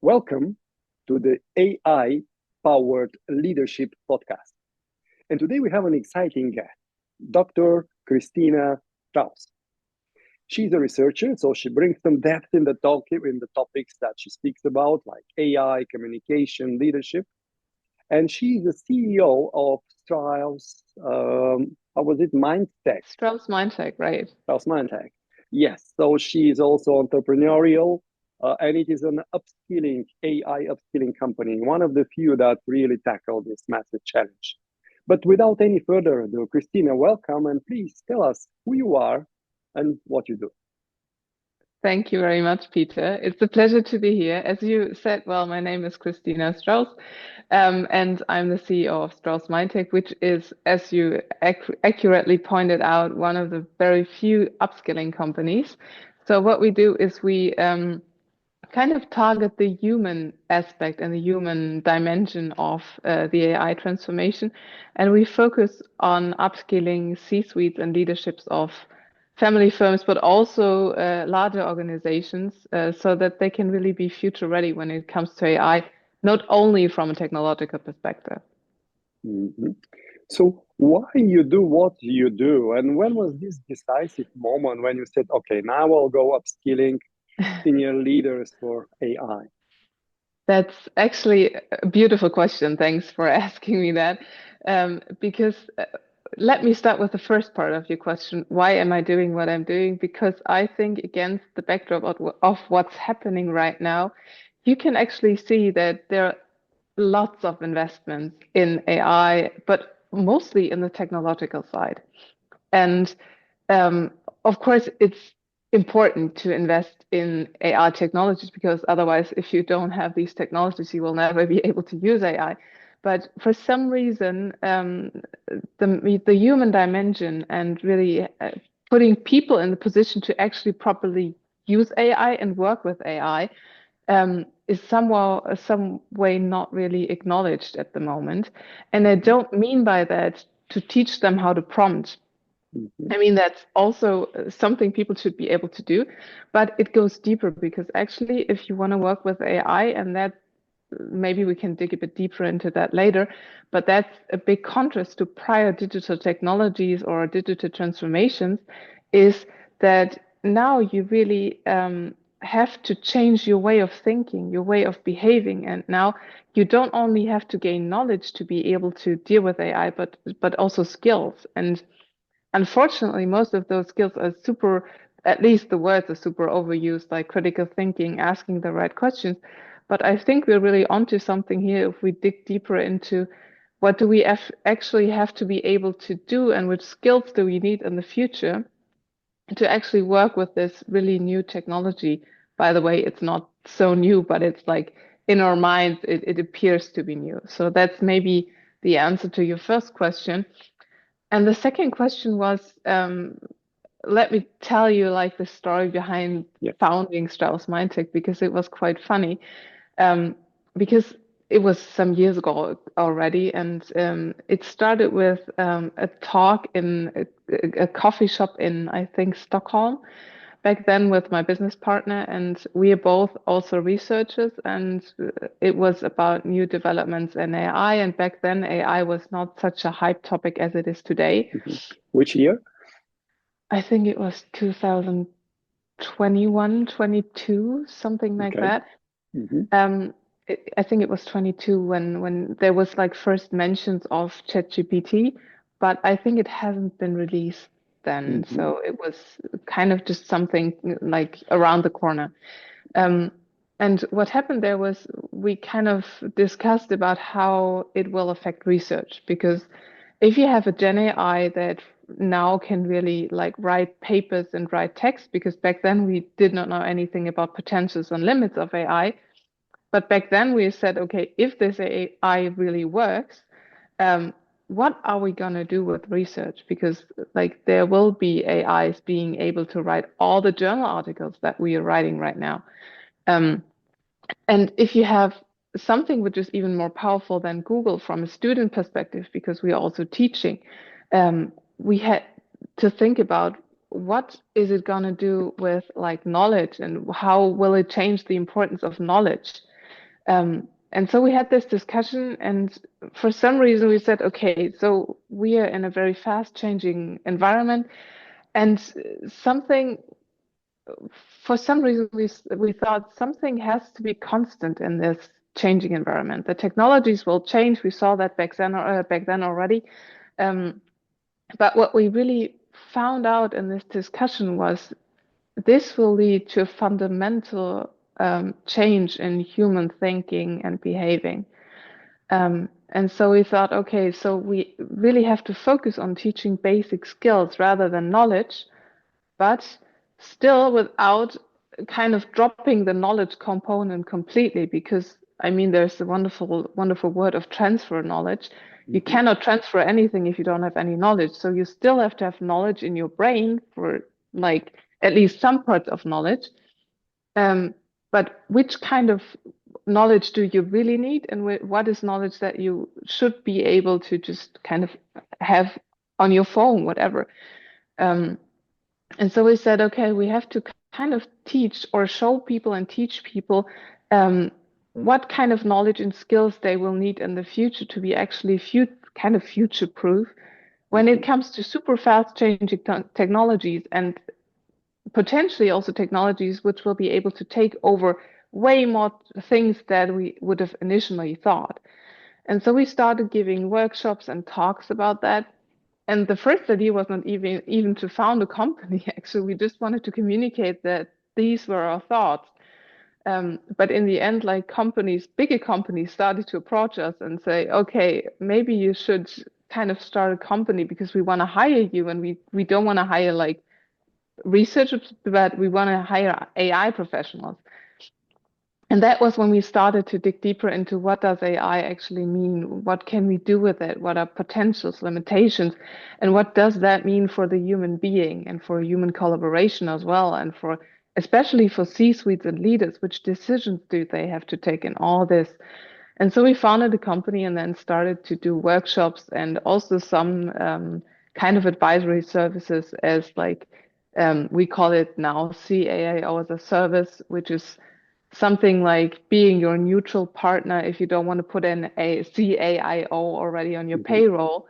Welcome to the AI Powered Leadership Podcast. And today we have an exciting guest, Dr. Christina Strauss. She's a researcher, so she brings some depth in the topics that she speaks about, like AI, communication, leadership. And she's the CEO of Strauss, how was it, Mindtech? Strauss Mindtech, right? Strauss Mindtech. Yes, so she's also entrepreneurial, and it is an upskilling, AI upskilling company, one of the few that really tackle this massive challenge. But without any further ado, Christina, welcome, and please tell us who you are and what you do. Thank you very much, Peter. It's a pleasure to be here. As you said, well, my name is Christina Strauss, and I'm the CEO of Strauss Mindtech, which is, as you accurately pointed out, one of the very few upskilling companies. So what we do is we kind of target the human aspect and the human dimension of the AI transformation. And we focus on upskilling C-suites and leaderships of family firms, but also larger organizations, so that they can really be future ready when it comes to AI, not only from a technological perspective. Mhm. So, why you do what you do, and when was this decisive moment when you said, "Okay, now I'll go upskilling senior leaders for AI"? That's actually a beautiful question. Thanks for asking me that. Because let me start with the first part of your question. Why am I doing what I'm doing? Because I think against the backdrop of what's happening right now, you can actually see that there are lots of investments in AI, but mostly in the technological side. And um, of course, it's important to invest in AI technologies because otherwise, if you don't have these technologies, you will never be able to use AI. But for some reason, the human dimension and really putting people in the position to actually properly use AI and work with AI is somehow some way not really acknowledged at the moment. And I Mhm, don't mean by that to teach them how to prompt. mhm, I mean, that's also something people should be able to do, but it goes deeper because actually, if you want to work with AI, and that maybe we can dig a bit deeper into that later, but that's a big contrast to prior digital technologies or digital transformations, is that now you really have to change your way of thinking, your way of behaving, and now you don't only have to gain knowledge to be able to deal with AI, but also skills. And unfortunately, most of those skills are super, at least the words are super overused, like critical thinking, asking the right questions. But I think we're really onto something here if we dig deeper into what do we actually have to be able to do and which skills do we need in the future to actually work with this really new technology. By the way, it's not so new, but it's like in our minds, it appears to be new. So that's maybe the answer to your first question. And the second question was, let me tell you like the story behind yeah. founding Strauss Mindtech because it was quite funny. Um, because it was some years ago already, and it started with a talk in a coffee shop in, I think, Stockholm back then with my business partner, and we are both also researchers, and it was about new developments in AI. And back then, AI was not such a hype topic as it is today. Mhm. Which year? I think it was 2021, 22, something like Okay. that. Hmm. I think it was 22 when there was like first mentions of ChatGPT, but I think it hasn't been released then. Hmm. So it was kind of just something like around the corner. Um, and what happened there was we kind of discussed about how it will affect research because if you have a Gen AI that now can really like write papers and write text, because back then we did not know anything about potentials and limits of AI, but back then we said, okay, if this AI really works, um, what are we gonna do with research? Because like there will be AIs being able to write all the journal articles that we are writing right now. Um, and if you have something which is even more powerful than Google from a student perspective, because we are also teaching, we had to think about what is it going to do with like knowledge and how will it change the importance of knowledge? And so we had this discussion, and for some reason we said, okay, so we are in a very fast changing environment, and something, for some reason, we thought something has to be constant in this changing environment. The technologies will change. We saw that back then already. Um, but what we really found out in this discussion was this will lead to a fundamental change in human thinking and behaving. And so we thought, okay, so we really have to focus on teaching basic skills rather than knowledge, but still without kind of dropping the knowledge component completely, because I mean, there's the wonderful word of transfer knowledge. You Mm-hmm. cannot transfer anything if you don't have any knowledge. So you still have to have knowledge in your brain for like at least some parts of knowledge. Um, but which kind of knowledge do you really need, and what is knowledge that you should be able to just kind of have on your phone, whatever. Um, and so we said, okay, we have to kind of teach or show people and teach people um, what kind of knowledge and skills they will need in the future to be actually kind of future proof when Mm-hmm. it comes to super fast changing technologies, and potentially also technologies which will be able to take over way more things than we would have initially thought. And so we started giving workshops and talks about that. And the first idea was not even to found a company. Actually, we just wanted to communicate that these were our thoughts. But in the end, like bigger companies started to approach us and say, okay, maybe you should kind of start a company because we want to hire you, and we don't want to hire like researchers, but we want to hire AI professionals. And that was when we started to dig deeper into what does AI actually mean? What can we do with it? What are potentials, limitations? And what does that mean for the human being and for human collaboration as well? And for especially for C-suites and leaders, which decisions do they have to take in all this? And so we founded a company and then started to do workshops and also some kind of advisory services as like we call it now CAIO as a service, which is something like being your neutral partner if you don't want to put in a CAIO already on your Mm-hmm. payroll.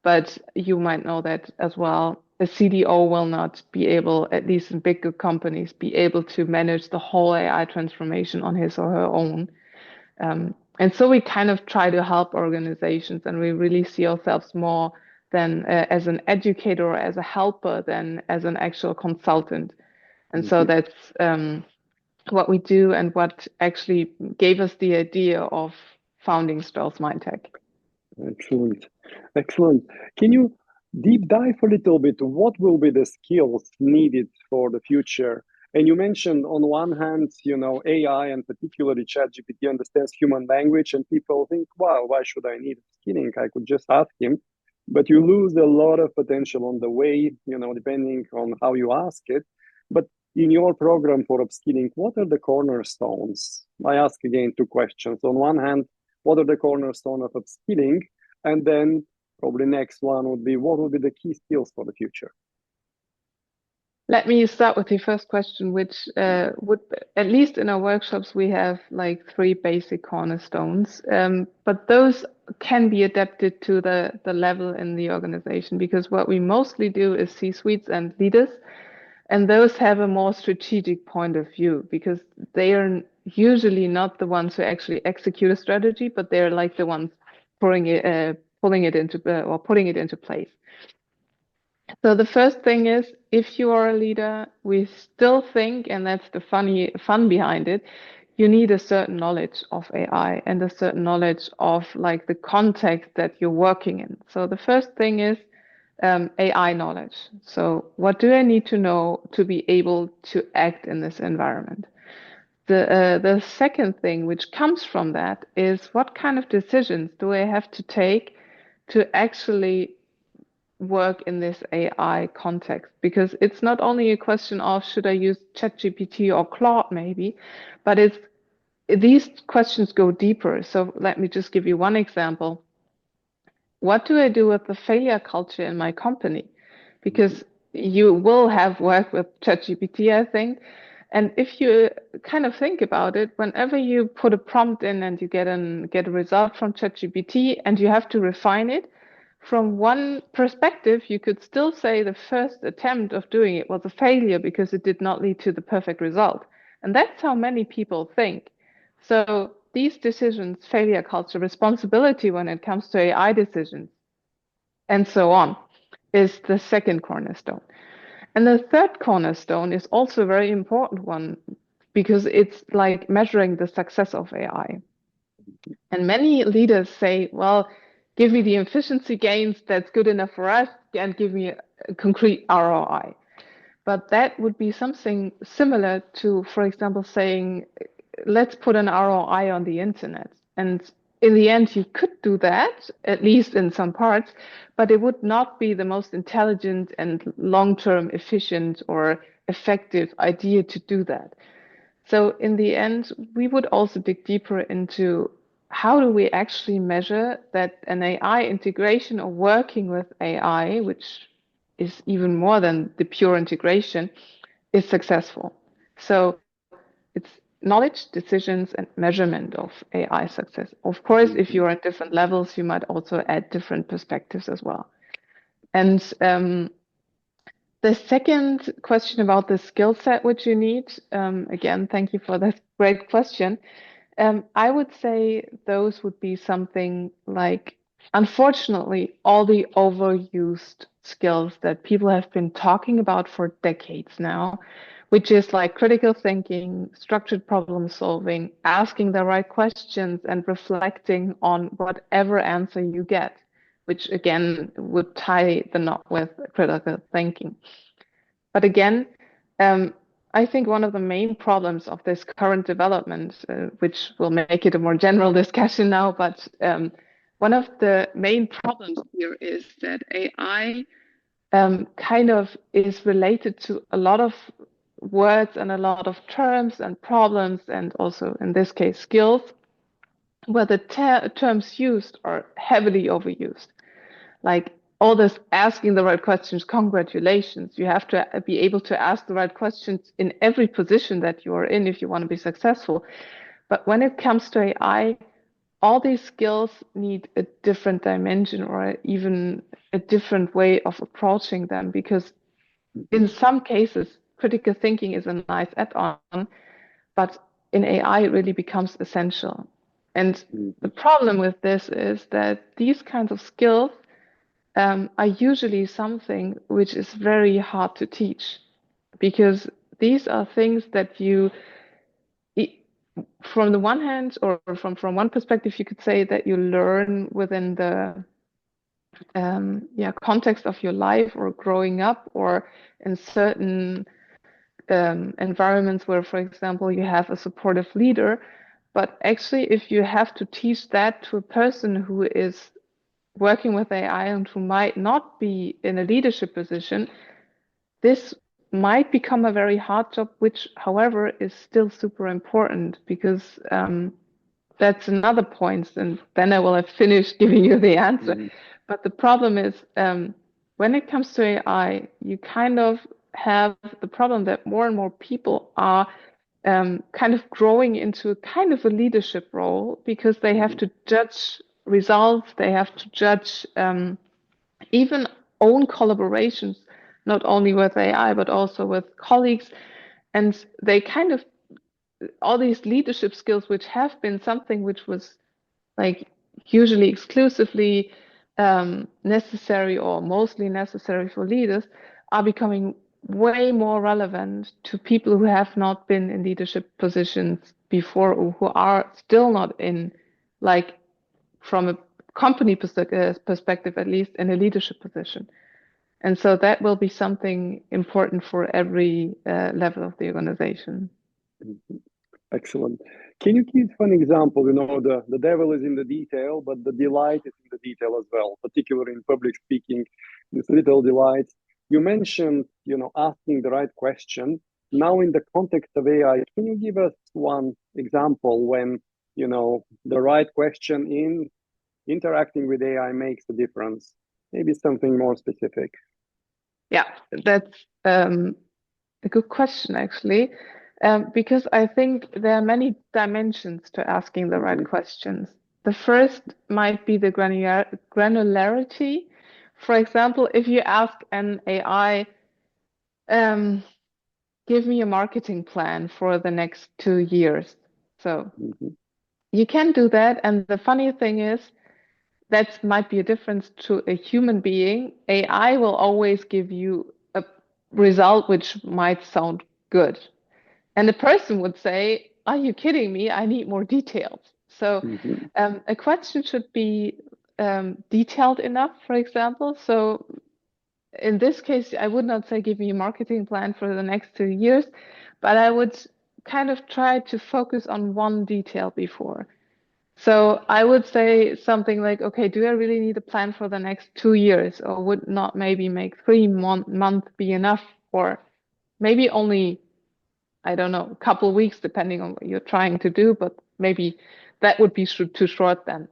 But you might know that as well. A CDO will not be able, at least in bigger companies, be able to manage the whole AI transformation on his or her own. And so we kind of try to help organizations, and we really see ourselves more than as an educator or as a helper than as an actual consultant. And so Mm-hmm. that's what we do and what actually gave us the idea of founding Strauss Mindtech. Excellent. Excellent. Can you deep dive a little bit? What will be the skills needed for the future? And you mentioned on one hand, AI and particularly ChatGPT understands human language, and people think, wow, why should I need skilling? I could just ask him. But you lose a lot of potential on the way, depending on how you ask it. But in your program for upskilling, what are the cornerstones? I ask again two questions. On one hand, what are the cornerstone of upskilling? And then probably next one would be what would be the key skills for the future? Let me start with the first question, which would, at least in our workshops, we have like three basic cornerstones, but those can be adapted to the level in the organization, because what we mostly do is C-suites and leaders, and those have a more strategic point of view because they are usually not the ones who actually execute a strategy, but they're like the ones pulling it into or putting it into place. So the first thing is, if you are a leader, we still think, and that's the fun behind it, you need a certain knowledge of AI and a certain knowledge of like the context that you're working in. So the first thing is AI knowledge. So what do I need to know to be able to act in this environment? The second thing which comes from that is what kind of decisions do I have to take to actually work in this AI context, because it's not only a question of should I use ChatGPT or Claude maybe, but it's these questions go deeper. So let me just give you one example. What do I do with the failure culture in my company? Mm-hmm. Because you will have worked with ChatGPT, I think. And if you kind of think about it, whenever you put a prompt in and you get a result from ChatGPT and you have to refine it, from one perspective, you could still say the first attempt of doing it was a failure because it did not lead to the perfect result. And that's how many people think. So these decisions, failure culture, responsibility when it comes to AI decisions, and so on, is the second cornerstone. And the third cornerstone is also a very important one because it's like measuring the success of AI. And many leaders say, well, give me the efficiency gains that's good enough for us and give me a concrete ROI. But that would be something similar to, for example, saying, let's put an ROI on the internet. And in the end, you could do that, at least in some parts, but it would not be the most intelligent and long-term efficient or effective idea to do that. So in the end, we would also dig deeper into how do we actually measure that an AI integration or working with AI, which is even more than the pure integration, is successful. So it's knowledge, decisions, and measurement of AI success. Of course, if you're at different levels, you might also add different perspectives as well. And the second question about the skill set which you need, again, thank you for that great question. I would say those would be something like, unfortunately, all the overused skills that people have been talking about for decades now, which is like critical thinking, structured problem solving, asking the right questions, and reflecting on whatever answer you get, which again would tie the knot with critical thinking. But again, I think one of the main problems of this current development, which will make it a more general discussion now, but one of the main problems here is that AI kind of is related to a lot of words and a lot of terms and problems, and also in this case, skills, where the terms used are heavily overused. Like all this asking the right questions, congratulations. You have to be able to ask the right questions in every position that you are in if you want to be successful. But when it comes to AI, all these skills need a different dimension or even a different way of approaching them, because in some cases, critical thinking is a nice add-on, but in AI, it really becomes essential. And the problem with this is that these kinds of skills are usually something which is very hard to teach, because these are things that you, from the one hand, or from one perspective, you could say that you learn within the context of your life or growing up, or in certain environments where, for example, you have a supportive leader. But actually, if you have to teach that to a person who is working with AI and who might not be in a leadership position, this might become a very hard job, which, however, is still super important, because that's another point. And then I will have finished giving you the answer. But the problem is, when it comes to AI, you kind of have the problem that more and more people are kind of growing into kind of a leadership role, because they have to judge results, they have to judge even own collaborations, not only with AI, but also with colleagues. And they kind of, all these leadership skills, which have been something which was like usually exclusively necessary or mostly necessary for leaders, are becoming way more relevant to people who have not been in leadership positions before, or who are still not in, like, from a company perspective, at least in a leadership position. And so that will be something important for every level of the organization. Excellent. Can you give an example? You know, the devil is in the detail, but the delight is in the detail as well, particularly in public speaking, these little delights. You mentioned, you know, asking the right question. Now, in the context of AI, can you give us one example when, you know, the right question in interacting with AI makes a difference? Maybe something more specific. Yeah, that's a good question, actually. Because I think there are many dimensions to asking the right Mm-hmm. questions. The first might be the granularity. For example, if you ask an AI, um, give me a marketing plan for the next 2 years. So Mm-hmm. you can do that. And the funny thing is, that might be a difference to a human being. AI will always give you a result which might sound good. And the person would say, are you kidding me? I need more details. So Mm-hmm. a question should be detailed enough, for example. So in this case, I would not say give me a marketing plan for the next 2 years, but I would kind of try to focus on one detail before. So I would say something like, okay, do I really need a plan for the next 2 years, or would not maybe make 3 months be enough, or maybe only, I don't know, a couple of weeks, depending on what you're trying to do, but maybe that would be too short then.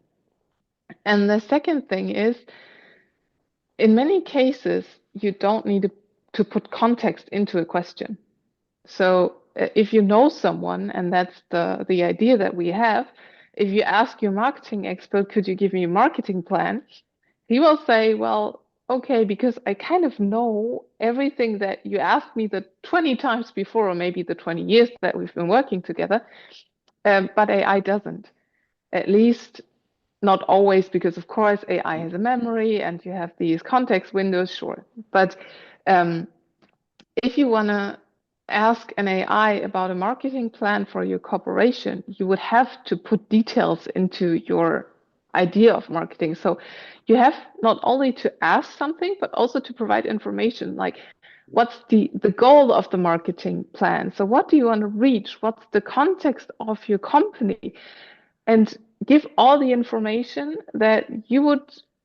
And the second thing is, in many cases, you don't need to put context into a question. So if you know someone, and that's the idea that we have, if you ask your marketing expert, could you give me a marketing plan? He will say, well, okay, because I kind of know everything that you asked me the 20 times before, or maybe the 20 years that we've been working together, but AI doesn't. At least not always, because of course AI has a memory and you have these context windows, sure. But um, if you want to ask an AI about a marketing plan for your corporation, you would have to put details into your idea of marketing. So you have not only to ask something, but also to provide information like what's the goal of the marketing plan? So what do you want to reach? What's the context of your company? And give all the information that you would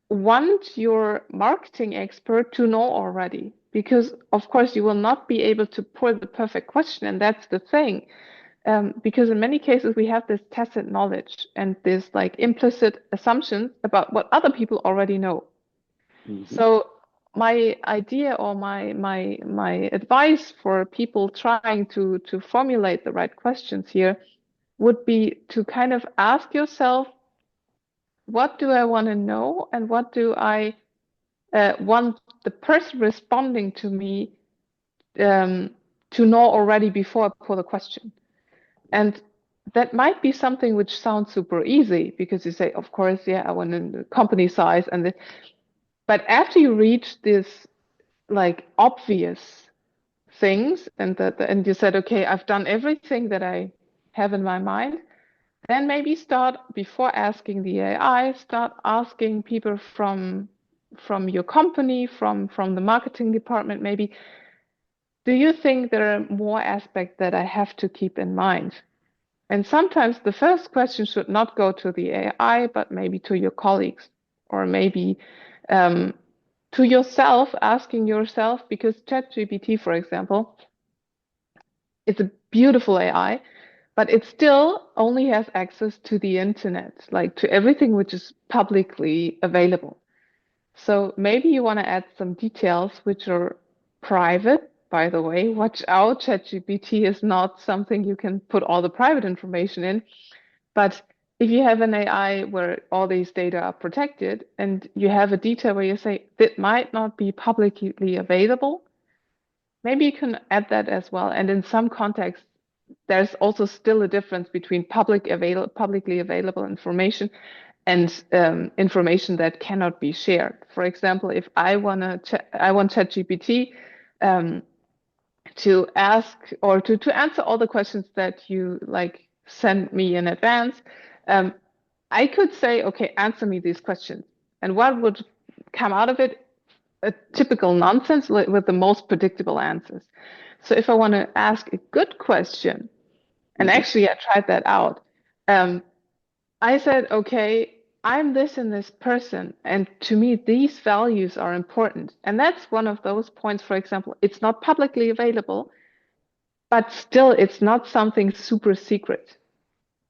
want your marketing expert to know already. Because, of course, you will not be able to pour the perfect question. And that's the thing. Because in many cases, we have this tacit knowledge and this like implicit assumptions about what other people already know. Mm-hmm. So my idea or my advice for people trying to formulate the right questions here would be to kind of ask yourself, what do I want to know, and what do I want the person responding to me um, to know already before I put the question? And that might be something which sounds super easy because you say, of course, yeah, I want a company size, but after you reach this like obvious things, and you said, okay, I've done everything that I have in my mind. Then maybe start before asking the AI, start asking people from your company, from the marketing department, maybe, do you think there are more aspects that I have to keep in mind? And sometimes the first question should not go to the AI, but maybe to your colleagues, or maybe um, to yourself, asking yourself, because ChatGPT, for example, it's a beautiful AI, but it still only has access to the internet, like to everything which is publicly available. So maybe you want to add some details which are private. By the way, watch out, ChatGPT is not something you can put all the private information in. But if you have an AI where all these data are protected and you have a detail where you say that might not be publicly available, maybe you can add that as well. And in some contexts, there's also still a difference between publicly available information and information that cannot be shared. For example, if I I want ChatGPT um, to ask or to answer all the questions that you like send me in advance, um, I could say, okay, answer me these questions. And what would come out of it? A typical nonsense with the most predictable answers. So if I want to ask a good question, and Mm-hmm. actually I tried that out, um, I said, okay, I'm this and this person, and to me, these values are important. And that's one of those points, for example, it's not publicly available, but still, it's not something super secret.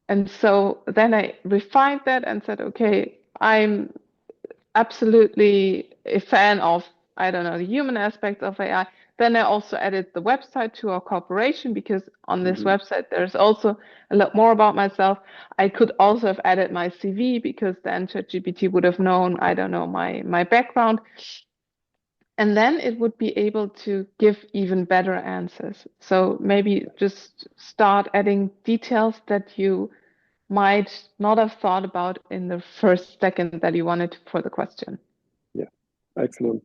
And so then I refined that and said, okay, I'm absolutely a fan of, I don't know, the human aspect of AI, Then I also added the website to our corporation, because on this website there's also a lot more about myself. I could also have added my CV, because then ChatGPT would have known, I don't know, my background. And then it would be able to give even better answers. So maybe just start adding details that you might not have thought about in the first second that you wanted for the question. Yeah, excellent.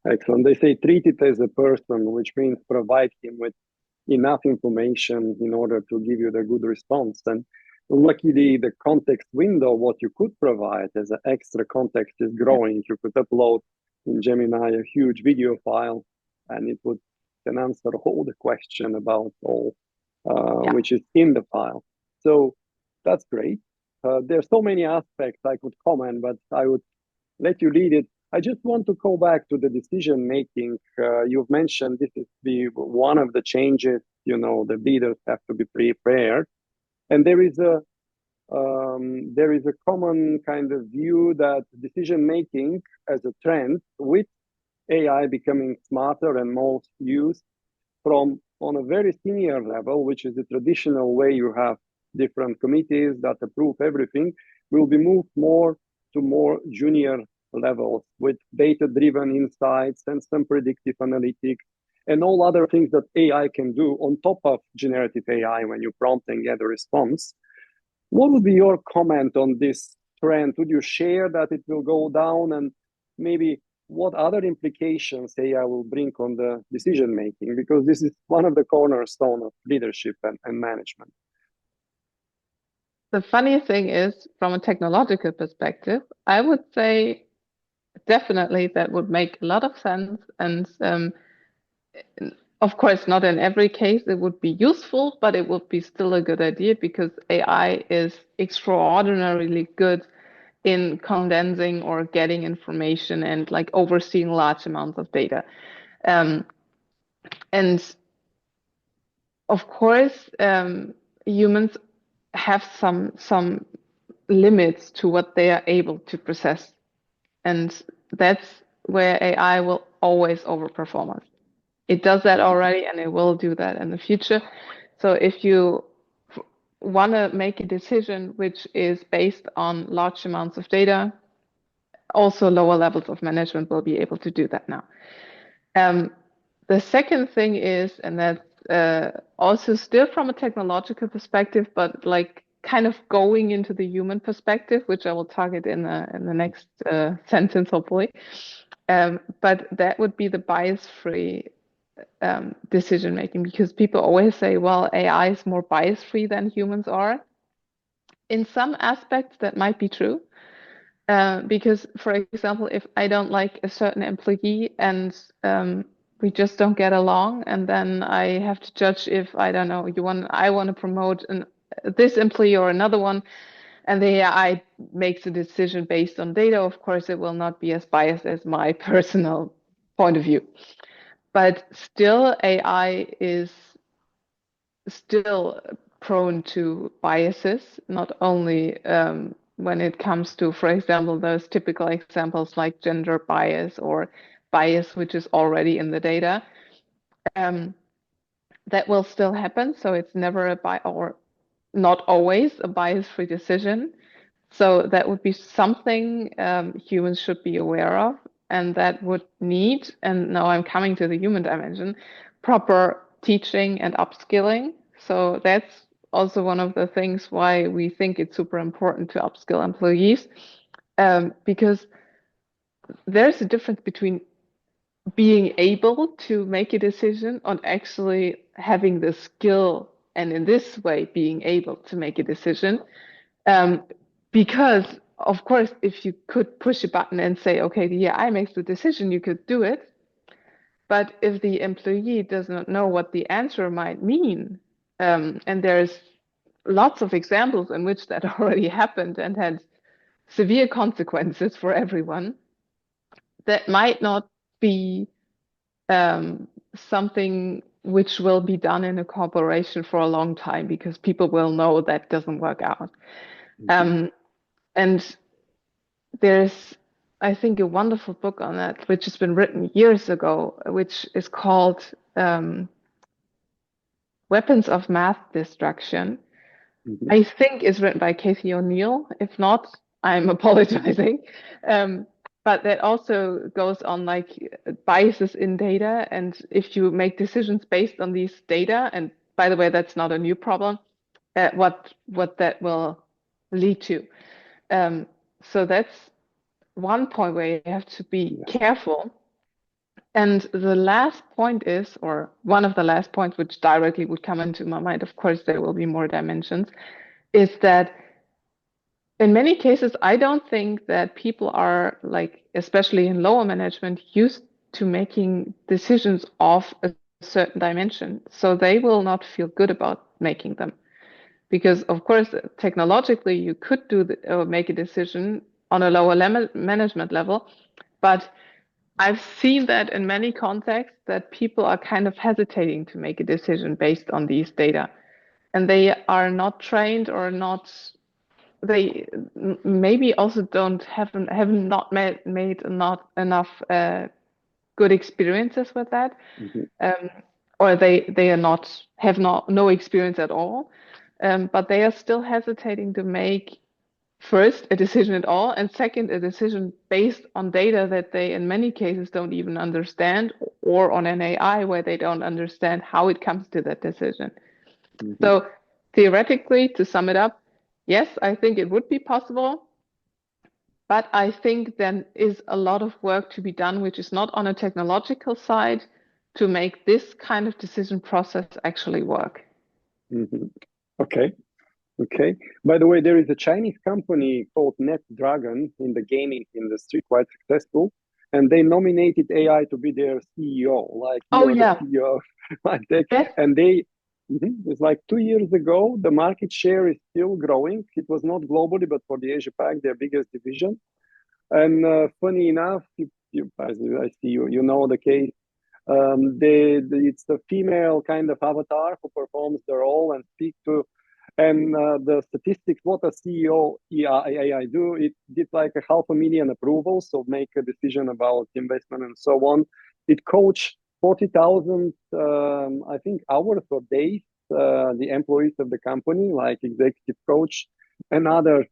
Excellent. They say treat it as a person, which means provide him with enough information in order to give you the good response. And luckily, the context window, what you could provide as an extra context is growing. You could upload in Gemini a huge video file, and it would can answer all the question about all which is in the file. So that's great. There's so many aspects I could comment, but I would let you lead it. I just want to go back to the decision making. You've mentioned this is one of the changes. The leaders have to be prepared, and there is a common kind of view that decision making as a trend with AI becoming smarter and more used from on a very senior level, which is the traditional way you have different committees that approve everything, will be moved more to more junior levels with data-driven insights and some predictive analytics and all other things that AI can do on top of generative AI when you prompt and get a response. What would be your comment on this trend? Would you share that it will go down, and maybe what other implications AI will bring on the decision making? Because this is one of the cornerstones of leadership and management. The funny thing is, from a technological perspective, I would say definitely that would make a lot of sense. And of course, not in every case it would be useful, but it would be still a good idea, because AI is extraordinarily good in condensing or getting information and like overseeing large amounts of data. And of course, humans have some limits to what they are able to process, and that's where AI will always overperform us. It does that already, and it will do that in the future. So if you want to make a decision which is based on large amounts of data, also lower levels of management will be able to do that now. The second thing is, and that's also still from a technological perspective, but like kind of going into the human perspective, which I will target in the next sentence, hopefully. But that would be the bias-free decision making, because people always say, well, AI is more bias-free than humans are. In some aspects, that might be true. Because, for example, if I don't like a certain employee and we just don't get along, and then I have to judge if, I don't know, I want to promote this employee or another one, and the AI makes a decision based on data, of course, it will not be as biased as my personal point of view. But still, AI is still prone to biases, not only when it comes to, for example, those typical examples like gender bias or bias which is already in the data. That will still happen, so it's never or not always a bias-free decision. So that would be something humans should be aware of, and that would need, and now I'm coming to the human dimension, proper teaching and upskilling. So that's also one of the things why we think it's super important to upskill employees, because there's a difference between being able to make a decision on actually having the skill, and in this way being able to make a decision. Because of course, if you could push a button and say, okay, the AI makes the decision, you could do it. But if the employee does not know what the answer might mean, and there's lots of examples in which that already happened and had severe consequences for everyone, that might not be something which will be done in a corporation for a long time, because people will know that doesn't work out. And there's, I think, a wonderful book on that, which has been written years ago, which is called Weapons of Mass Destruction, Mhm. I think is written by Casey O'Neill. If not, I'm apologizing. But that also goes on like biases in data, and if you make decisions based on these data, and by the way, that's not a new problem, what that will lead to. So that's one point where you have to be Yeah. careful. And the last point is, or one of the last points, which directly would come into my mind, of course, there will be more dimensions, is that in many cases, I don't think that people are like, especially in lower management, used to making decisions of a certain dimension. So they will not feel good about making them. Because of course, technologically, you could make a decision on a lower management level, but I've seen that in many contexts that people are kind of hesitating to make a decision based on these data, and they are not trained or not. They maybe also don't have not made not enough good experiences with that, Mhm. um, or they are not have not no experience at all, but they are still hesitating to make first a decision at all, and second a decision based on data that they in many cases don't even understand, or on an AI where they don't understand how it comes to that decision. Mhm. So theoretically, to sum it up, yes, I think it would be possible, but I think there is a lot of work to be done, which is not on a technological side, to make this kind of decision process actually work. Mhm. Okay. Okay. By the way, there is a Chinese company called NetDragon in the gaming industry, quite successful, and they nominated AI to be their CEO, like Oh you're the yeah, CEO of like that. yes, And they, it's like 2 years ago, the market share is still growing. It was not globally, but for the Asia Pac, their biggest division. And funny enough, I see you know the case. It's the female kind of avatar who performs the role and speak to, and the statistics, what a CEO AI do, it did like a 500,000 approvals, so make a decision about investment and so on. It coached 40,000, I think, hours or days, the employees of the company, like executive coach and other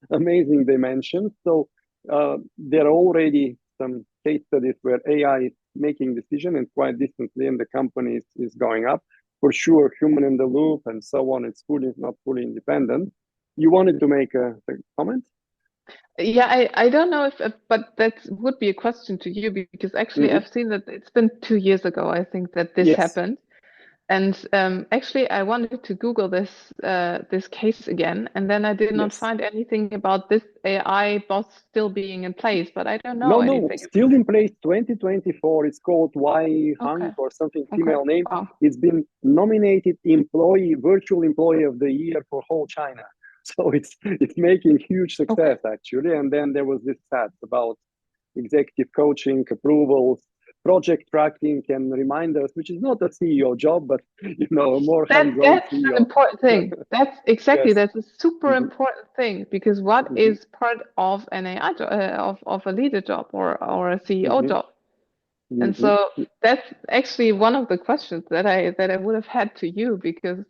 amazing dimensions. So there are already some case studies where AI is making decision and quite distantly, and the company is going up. For sure, human in the loop and so on. It's fully not fully independent. You wanted to make a comment? yeah, I don't know if, but that would be a question to you because actually Mm-hmm. I've seen that it's been 2 years ago, I think, that this Yes. happened. And actually, I wanted to Google this case again, and then I did not Yes. find anything about this AI boss still being in place, but I don't know No, no, anything still about in place 2024. It's called Y it. Hang Okay. or something Okay. female name. Wow. It's been nominated employee, virtual employee of the year for whole China. So it's making huge Okay. success actually. And then there was this stats about executive coaching, approvals, project tracking, and reminders, which is not a CEO job, but a more hands-on That's an CEO. important thing. Yes. That's a super Hmm. important thing because what Hmm. is part of an AI job, of a leader job or a CEO Hmm. job? And Hmm. so that's actually one of the questions that I would have had to you because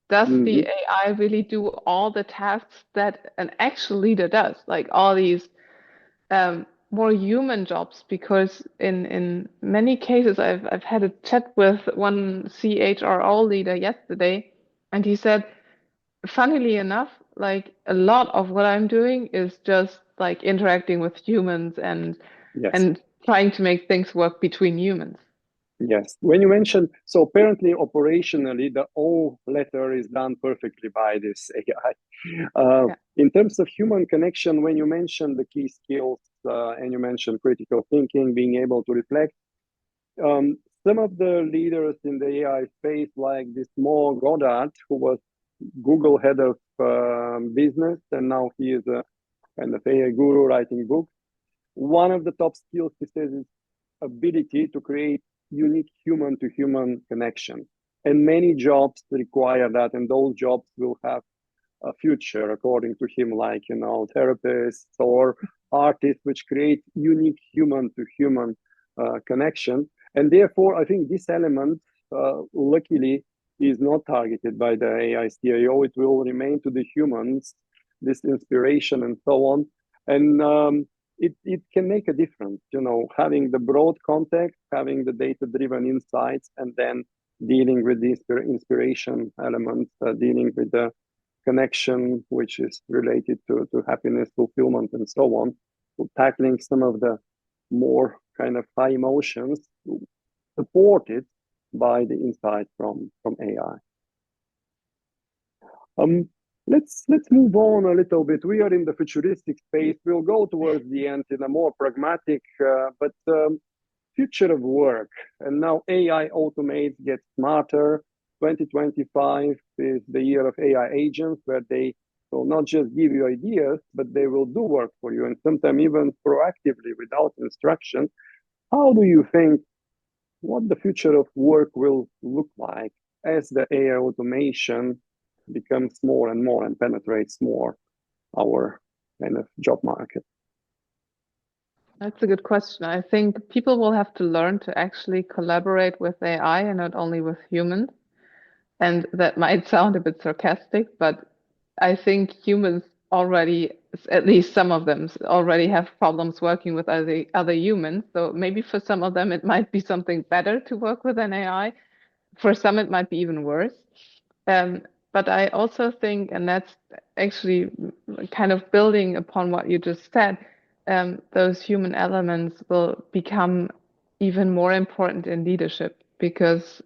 does the Hmm. AI really do all the tasks that an actual leader does, like all these more human jobs? Because in many cases, I've had a chat with one CHRO leader yesterday, and he said, funnily enough, like a lot of what I'm doing is just like interacting with humans Yes. and trying to make things work between humans. Yes. When you mentioned, so apparently operationally, the O letter is done perfectly by this AI. Yeah. In terms of human connection, when you mentioned the key skills and you mentioned critical thinking, being able to reflect, some of the leaders in the AI space, like this Mo Goddard, who was Google head of business, and now he is a kind of AI guru writing books. One of the top skills he says is ability to create unique human to human connection. And many jobs require that, and those jobs will have a future, according to him, like, therapists or artists, which create unique human to human connection. And therefore, I think this element, luckily, is not targeted by the AI CIO. It will remain to the humans, this inspiration and so on. And it can make a difference, having the broad context, having the data-driven insights, and then dealing with the inspiration elements, dealing with the connection, which is related to happiness, fulfillment, and so on. So tackling some of the more kind of high emotions supported by the insight from AI. Let's move on a little bit. We are in the futuristic space. We'll go towards the end in a more pragmatic, but future of work. And now AI automates, get smarter. 2025 is the year of AI agents, where they will not just give you ideas, but they will do work for you, and sometimes even proactively without instruction. How do you think what the future of work will look like as the AI automation becomes more and more and penetrates more our kind of job market? That's a good question. I think people will have to learn to actually collaborate with AI and not only with humans. And that might sound a bit sarcastic, but I think humans already, at least some of them, already have problems working with other humans. So maybe for some of them, it might be something better to work with an AI. For some, it might be even worse. Um, but I also think, and that's actually kind of building upon what you just said, those human elements will become even more important in leadership because,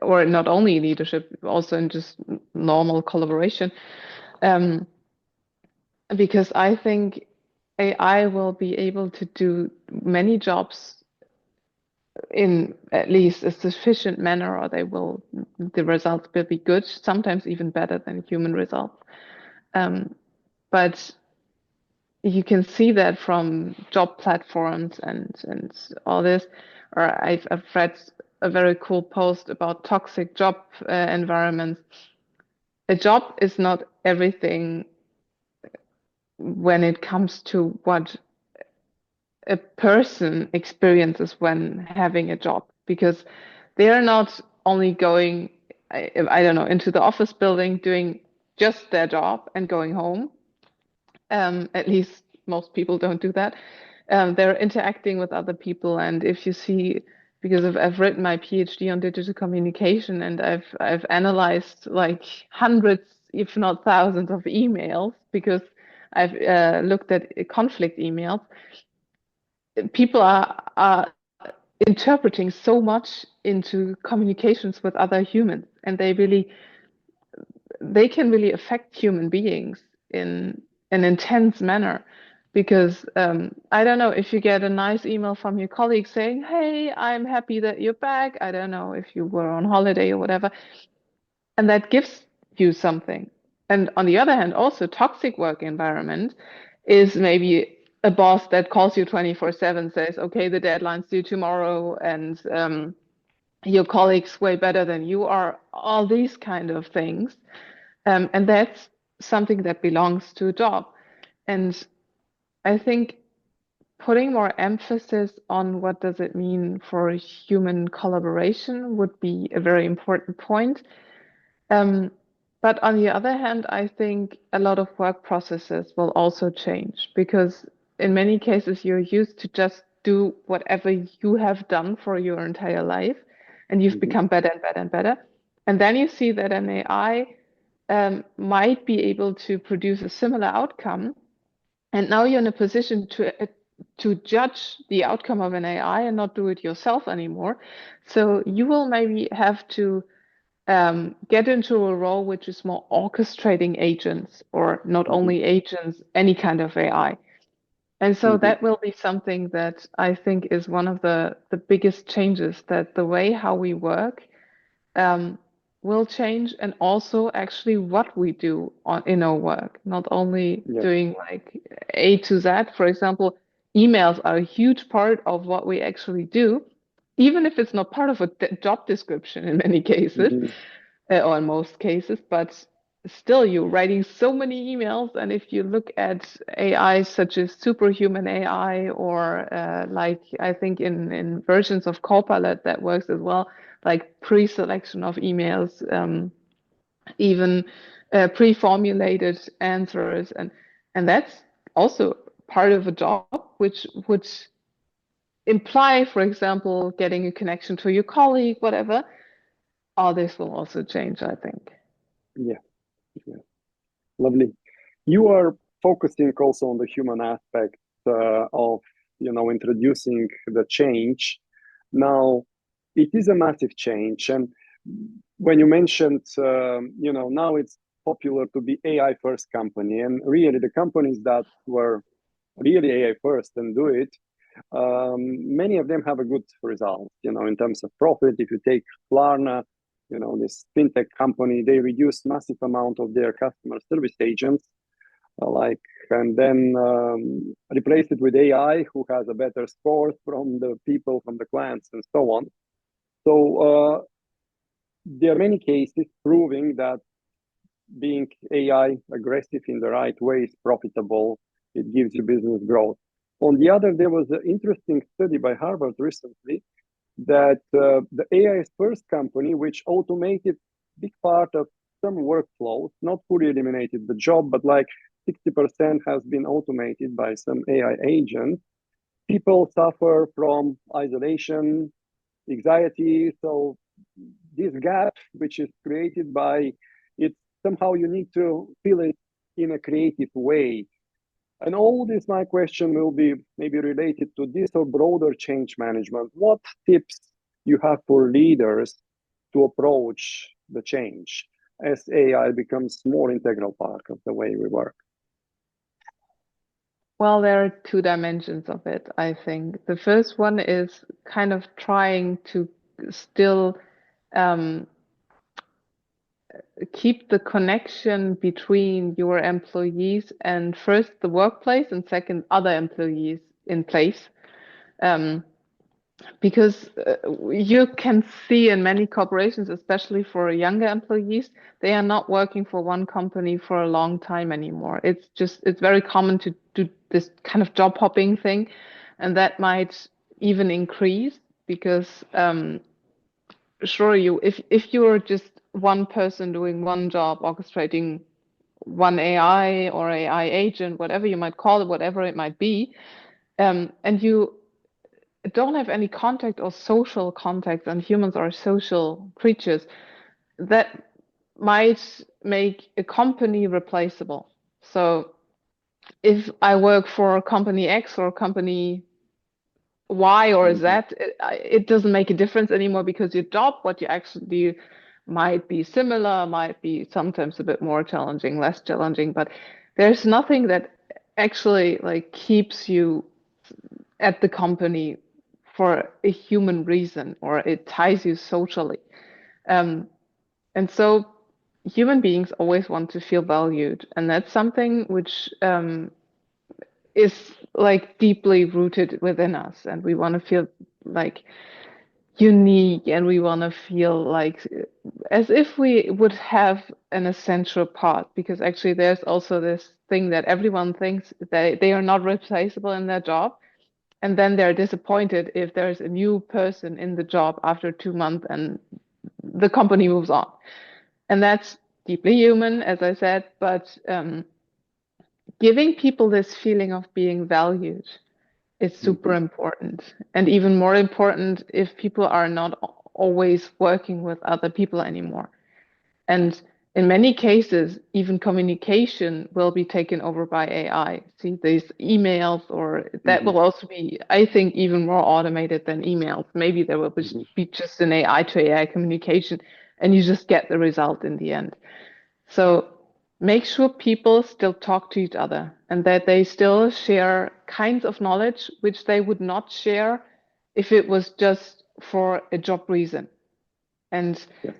or not only leadership, also in just normal collaboration. Um, because I think AI will be able to do many jobs in at least a sufficient manner, or the results will be good, sometimes even better than human results. But you can see that from job platforms and all this. Or I've read a very cool post about toxic job environments. A job is not everything when it comes to what a person experiences when having a job, because they are not only going, I don't know, into the office building doing just their job and going home. At least most people don't do that. They're interacting with other people, and if you see, because I've written my PhD on digital communication, and I've analyzed like hundreds, if not thousands, of emails because I've looked at conflict emails. People are interpreting so much into communications with other humans, and they can really affect human beings in an intense manner. Because I don't know, if you get a nice email from your colleague saying, "Hey, I'm happy that you're back." I don't know if you were on holiday or whatever, and that gives you something. And on the other hand, also toxic work environment is maybe a boss that calls you 24/7, says, "Okay, the deadline's due tomorrow," and your colleagues way better than you are, all these kind of things. And that's something that belongs to a job. And I think putting more emphasis on what does it mean for human collaboration would be a very important point. Um, but on the other hand, I think a lot of work processes will also change because in many cases you're used to just do whatever you have done for your entire life, and you've Mm-hmm. become better and better and better. And then you see that an AI might be able to produce a similar outcome, and now you're in a position to judge the outcome of an AI and not do it yourself anymore. So you will maybe have to get into a role which is more orchestrating agents, or not Mm-hmm. only agents, any kind of AI. And so Mm-hmm. that will be something that I think is one of the biggest changes, that the way how we work um, will change, and also actually what we do in our work, not only Yes. doing like A to Z. For example, emails are a huge part of what we actually do, even if it's not part of a job description in many cases, Mm-hmm. or in most cases. But still you're writing so many emails. And if you look at AI such as superhuman AI, or like I think in versions of Copilot that works as well, like pre-selection of emails, even pre-formulated answers, and that's also part of a job which would imply, for example, getting a connection to your colleague, whatever. All this will also change, I think. Yeah, yeah, lovely. You are focusing also on the human aspect of introducing the change. Now, it is a massive change, and when you mentioned now it's popular to be AI first company, and really the companies that were really AI first and do it, many of them have a good result, in terms of profit. If you take Klarna, this fintech company, they reduced massive amount of their customer service agents, and then replace it with AI who has a better score from the people, from the clients, and so on. So there are many cases proving that being AI aggressive in the right way is profitable. It gives you business growth. On the other, there was an interesting study by Harvard recently that the AI first company, which automated big part of some workflows, not fully eliminated the job, but like 60% has been automated by some AI agent. People suffer from isolation, anxiety. So this gap, which is created by it, somehow you need to fill it in a creative way. And all this, my question will be maybe related to this or broader change management. What tips you have for leaders to approach the change as AI becomes more integral part of the way we work? Well, there are two dimensions of it, I think. The first one is kind of trying to still um, keep the connection between your employees and first the workplace and second other employees in place. Um, because you can see in many corporations, especially for younger employees, they are not working for one company for a long time anymore. It's very common to do this kind of job hopping thing, and that might even increase because sure, if you're just one person doing one job, orchestrating one AI or AI agent, whatever you might call it, whatever it might be, and you don't have any contact or social contact, and humans are social creatures, that might make a company replaceable. So if I work for company X or company Y or Z, Mm-hmm. it doesn't make a difference anymore because your job, what you actually do, might be similar, might be sometimes a bit more challenging, less challenging, but there's nothing that actually like keeps you at the company for a human reason, or it ties you socially. Um, and so human beings always want to feel valued, and that's something which is like deeply rooted within us, and we want to feel like unique, and we want to feel like as if we would have an essential part, because actually there's also this thing that everyone thinks that they are not replaceable in their job, and then they're disappointed if there's a new person in the job after 2 months and the company moves on. And that's deeply human, as I said, but giving people this feeling of being valued is super Mm-hmm. important. And even more important if people are not always working with other people anymore. And in many cases, even communication will be taken over by AI. See, these emails, or that Mm-hmm. will also be, I think, even more automated than emails. Maybe there will Mm-hmm. be just an AI to AI communication, and you just get the result in the end. So make sure people still talk to each other and that they still share kinds of knowledge which they would not share if it was just for a job reason. And Yes.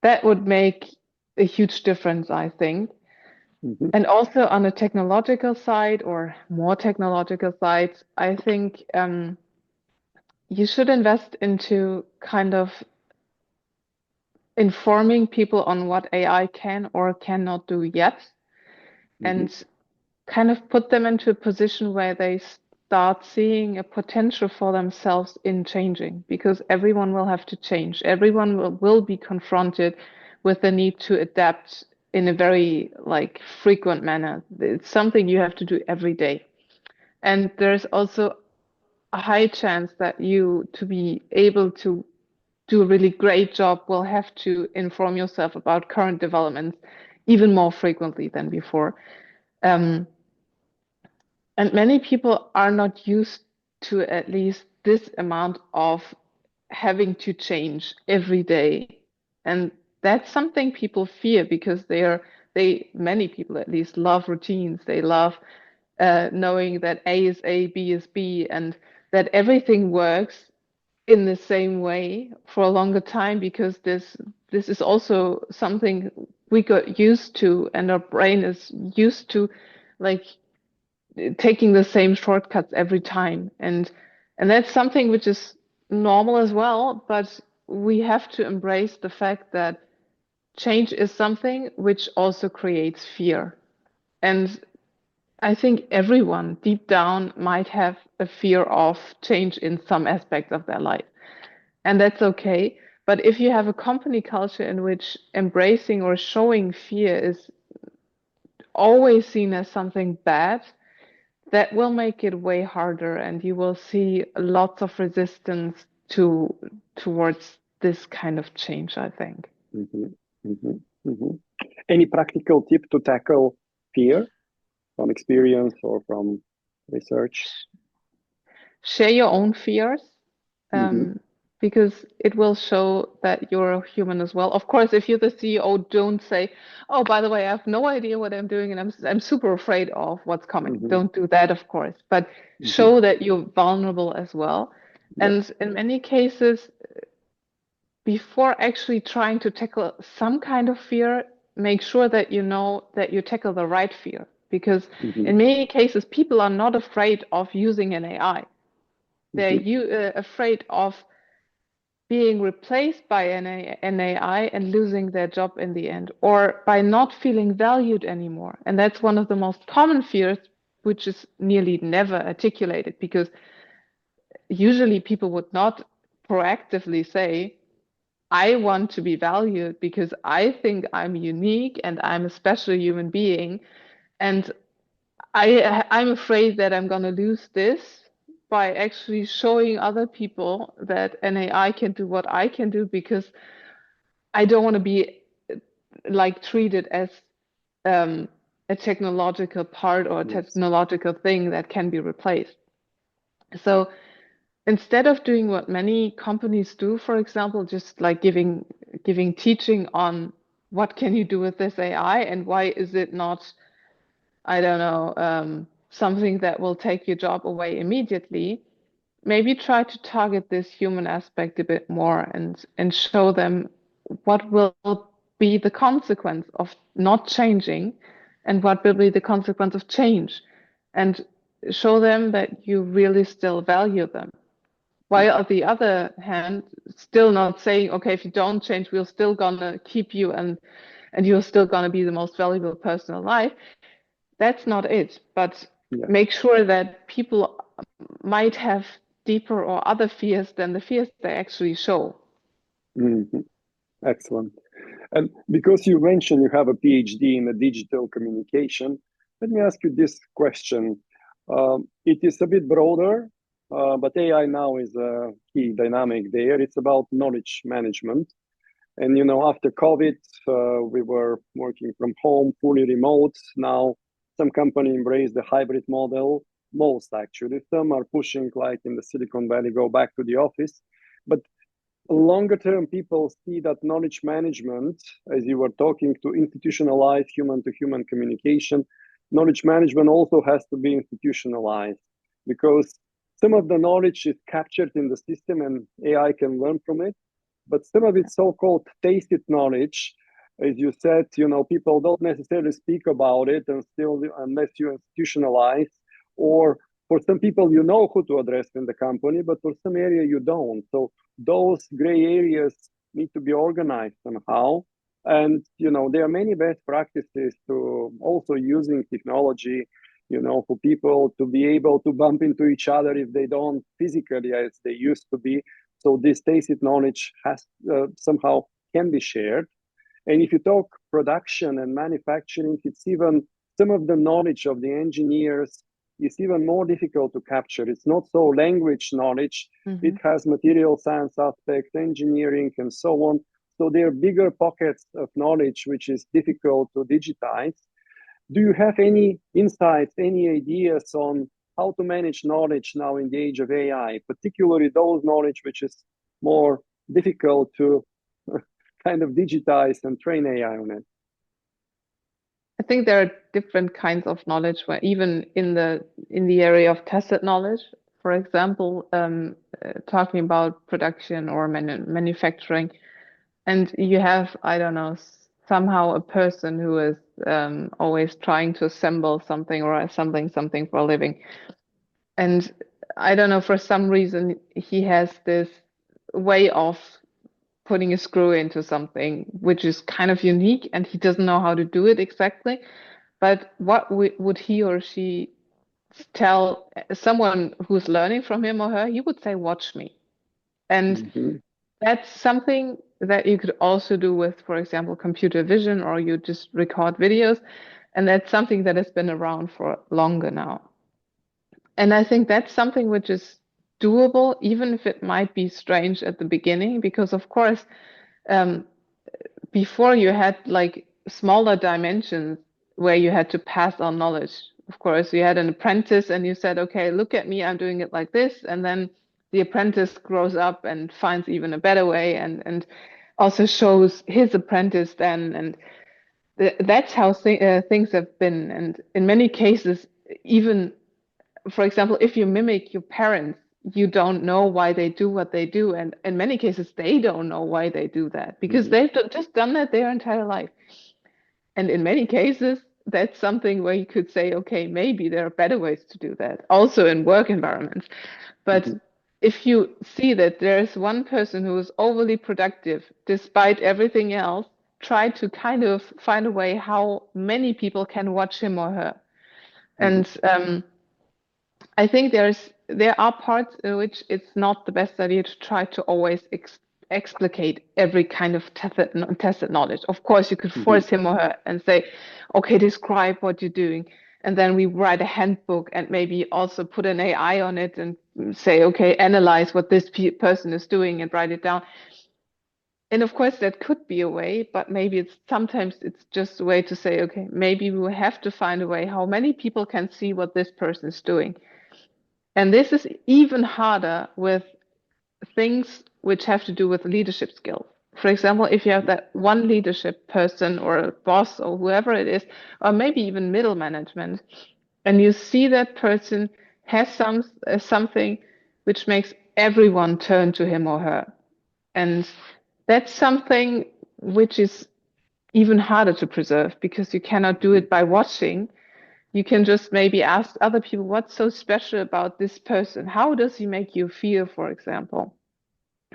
that would make a huge difference, I think. Mm-hmm. And also on a technological side, or more technological side, I think you should invest into kind of informing people on what AI can or cannot do yet, Mm-hmm. and kind of put them into a position where they start seeing a potential for themselves in changing, because everyone will have to change. Everyone will be confronted with the need to adapt in a very like frequent manner. It's something you have to do every day. And there's also a high chance that you, to be able to do a really great job, will have to inform yourself about current developments even more frequently than before. Um, and many people are not used to at least this amount of having to change every day. And that's something people fear, because many people at least love routines. They love knowing that A is A, B is B, and that everything works in the same way for a longer time, because this is also something we got used to, and our brain is used to, like, taking the same shortcuts every time. And that's something which is normal as well, but we have to embrace the fact that change is something which also creates fear. And I think everyone deep down might have a fear of change in some aspect of their life, and that's okay. But if you have a company culture in which embracing or showing fear is always seen as something bad, that will make it way harder, and you will see lots of resistance towards this kind of change, I think. Mm-hmm. Mm-hmm. Mm-hmm. Any practical tip to tackle fear from experience or from research? Share your own fears, Mm-hmm. um, because it will show that you're a human as well. Of course, if you're the CEO, don't say, "Oh, by the way, I have no idea what I'm doing, and I'm super afraid of what's coming." Mm-hmm. Don't do that, of course, but Mm-hmm. show that you're vulnerable as well. Yep. And in many cases, before actually trying to tackle some kind of fear, make sure that you know that you tackle the right fear. Because Mm-hmm. in many cases, people are not afraid of using an AI. Mm-hmm. They're afraid of being replaced by an AI and losing their job in the end, or by not feeling valued anymore. And that's one of the most common fears, which is nearly never articulated, because usually people would not proactively say, I want to be valued because I think I'm unique and I'm a special human being. And I'm afraid that I'm going to lose this by actually showing other people that an AI can do what I can do, because I don't want to be like treated as um, a technological part or a Yes. technological thing that can be replaced. So instead of doing what many companies do, for example, just like giving teaching on what can you do with this AI and why is it not, I don't know, something that will take your job away immediately, maybe try to target this human aspect a bit more, and show them what will be the consequence of not changing and what will be the consequence of change, and show them that you really still value them. While on the other hand, still not saying, okay, if you don't change, we're still gonna keep you, and you're still gonna be the most valuable person alive. That's not it. But Yeah. make sure that people might have deeper or other fears than the fears they actually show. Mm-hmm. Excellent. And because you mentioned you have a PhD in digital communication, let me ask you this question. It is a bit broader, but AI now is a key dynamic there. It's about knowledge management. And after COVID, we were working from home, fully remote. Now, some company embrace the hybrid model. Most actually, some are pushing, like in the Silicon Valley, go back to the office. But longer term, people see that knowledge management, as you were talking, to institutionalize human to human communication, knowledge management also has to be institutionalized, because some of the knowledge is captured in the system and AI can learn from it, but some of it's so-called tacit knowledge, as you said, people don't necessarily speak about it, and still, unless you institutionalize, or for some people you know who to address in the company, but for some area you don't. So those gray areas need to be organized somehow. And there are many best practices to also using technology, for people to be able to bump into each other if they don't physically as they used to be. So this tacit knowledge has somehow can be shared. And if you talk production and manufacturing, it's even some of the knowledge of the engineers is even more difficult to capture. It's not so language knowledge. It has material science aspect, engineering, and so on. So there are bigger pockets of knowledge which is difficult to digitize. Do you have any insights, any ideas on how to manage knowledge now in the age of AI, particularly those knowledge which is more difficult to kind of digitize and train AI on it? I think there are different kinds of knowledge where even in the area of tacit knowledge, for example, talking about production or manufacturing, and you have, I don't know, somehow a person who is always trying to assemble something or assembling something for a living. And I don't know, for some reason, he has this way of putting a screw into something, which is kind of unique, and he doesn't know how to do it exactly. But what would he or she tell someone who's learning from him or her? He would say, "Watch me." And Mm-hmm. that's something that you could also do with, for example, computer vision, or you just record videos. And that's something that has been around for longer now. And I think that's something which is doable, even if it might be strange at the beginning, because of course, um, before you had like smaller dimensions where you had to pass on knowledge. Of course, you had an apprentice and you said, okay, look at me, I'm doing it like this. And then the apprentice grows up and finds even a better way and also shows his apprentice then. And that's how things have been. And in many cases, even, for example, if you mimic your parents, you don't know why they do what they do. And in many cases, they don't know why they do that because Mm-hmm. they've just done that their entire life. And in many cases, that's something where you could say, okay, maybe there are better ways to do that, also in work environments. But Mm-hmm. if you see that there's one person who is overly productive despite everything else, try to kind of find a way how many people can watch him or her. Mm-hmm. And I think there are parts in which it's not the best idea to try to always explicate every kind of tacit knowledge. Of course, you could Mm-hmm. force him or her and say, "Okay, describe what you're doing," and then we write a handbook and maybe also put an AI on it and say, "Okay, analyze what this person is doing and write it down." And of course, that could be a way, but maybe sometimes it's just a way to say, okay, maybe we will have to find a way how many people can see what this person is doing. And this is even harder with things which have to do with leadership skills. For example, if you have that one leadership person or a boss or whoever it is, or maybe even middle management, and you see that person has something which makes everyone turn to him or her. And that's something which is even harder to preserve because you cannot do Mm-hmm. it by watching. You can just maybe ask other people, what's so special about this person? How does he make you feel, for example?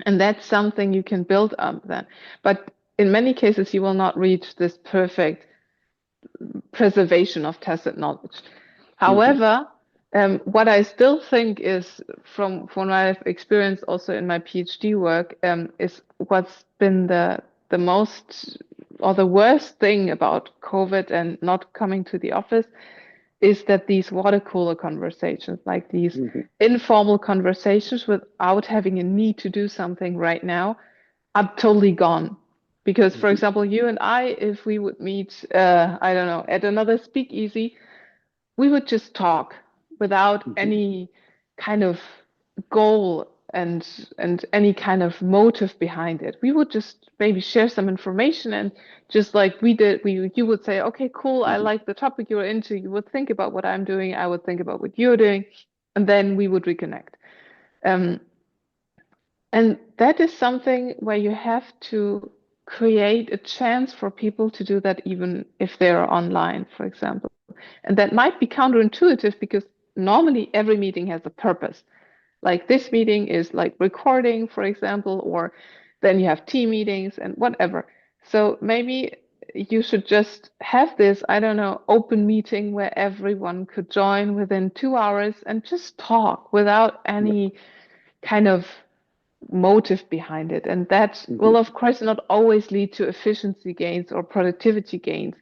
And that's something you can build up then. But in many cases, you will not reach this perfect preservation of tacit knowledge. Mm-hmm. However, what I still think is from what I've experienced also in my PhD work, is what's been the most or the worst thing about COVID and not coming to the office is that these water cooler conversations, like these Mm-hmm. informal conversations without having a need to do something right now, are totally gone. Because, for Mm-hmm. example, you and I, if we would meet, I don't know, at another speakeasy, we would just talk without Mm-hmm. any kind of goal and any kind of motive behind it. We would just maybe share some information and just like we did, you would say, okay, cool, I Mm-hmm. like the topic you're into. You would think about what I'm doing, I would think about what you're doing, and then we would reconnect. Um, and that is something where you have to create a chance for people to do that even if they're online, for example. And that might be counterintuitive because normally every meeting has a purpose. Like this meeting is like recording, for example, or then you have team meetings and whatever. So maybe you should just have this, I don't know, open meeting where everyone could join within 2 hours and just talk without Yeah. any kind of motive behind it. And that Mm-hmm. will, of course, not always lead to efficiency gains or productivity gains,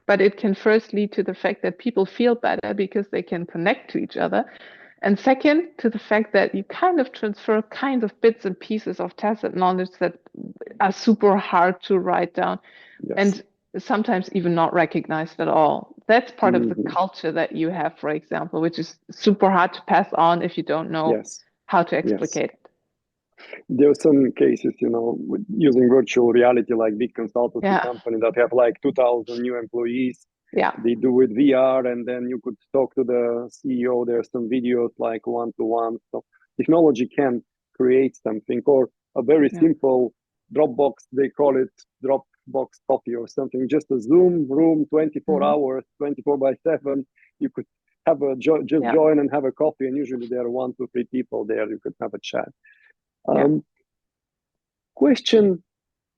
but it can first lead to the fact that people feel better because they can connect to each other. And second, to the fact that you kind of transfer kinds of bits and pieces of tacit knowledge that are super hard to write down Yes. and sometimes even not recognized at all. That's part of the Mm-hmm. culture that you have, for example, which is super hard to pass on if you don't know Yes. how to Yes. explicate it. There are some cases, with using virtual reality, like big consultancy Yeah, company that have like 2,000 new employees. yeah, They do with VR, and then you could talk to the CEO. There's some videos like one to one. So technology can create something, or a very yeah, simple Dropbox. They call it Dropbox copy or something. Just a Zoom room, 24 mhm, hours, 24/7. You could have just yeah. join and have a coffee, and usually there are one, two, three people there. You could have a chat. Yeah. Um, Question,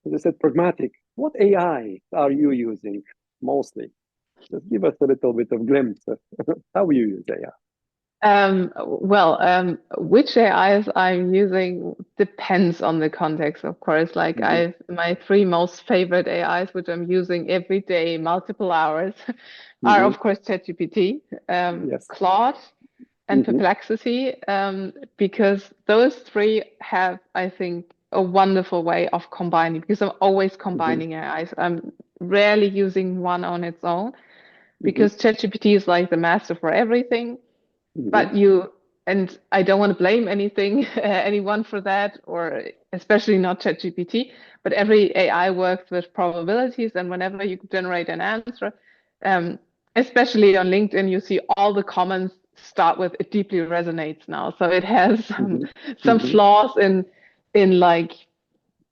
as I said, pragmatic. What AI are you using mostly? Just give us a little bit of glimpse of how you use AI. Which AIs I'm using depends on the context, of course. Like Mm-hmm. I've my three most favorite AIs, which I'm using every day, multiple hours, are Mm-hmm. of course ChatGPT, Yes. Claude, and Mm-hmm. Perplexity, because those three have, I think, a wonderful way of combining, because I'm always Mm-hmm. combining AIs. I'm rarely using one on its own, Mm-hmm. because ChatGPT is like the master for everything. Mm-hmm. But you, and I don't want to blame anything, anyone for that, or especially not ChatGPT, but every AI works with probabilities, and whenever you generate an answer, um, especially on LinkedIn, you see all the comments start with "it deeply resonates" now. So it has some Mm-hmm. flaws in like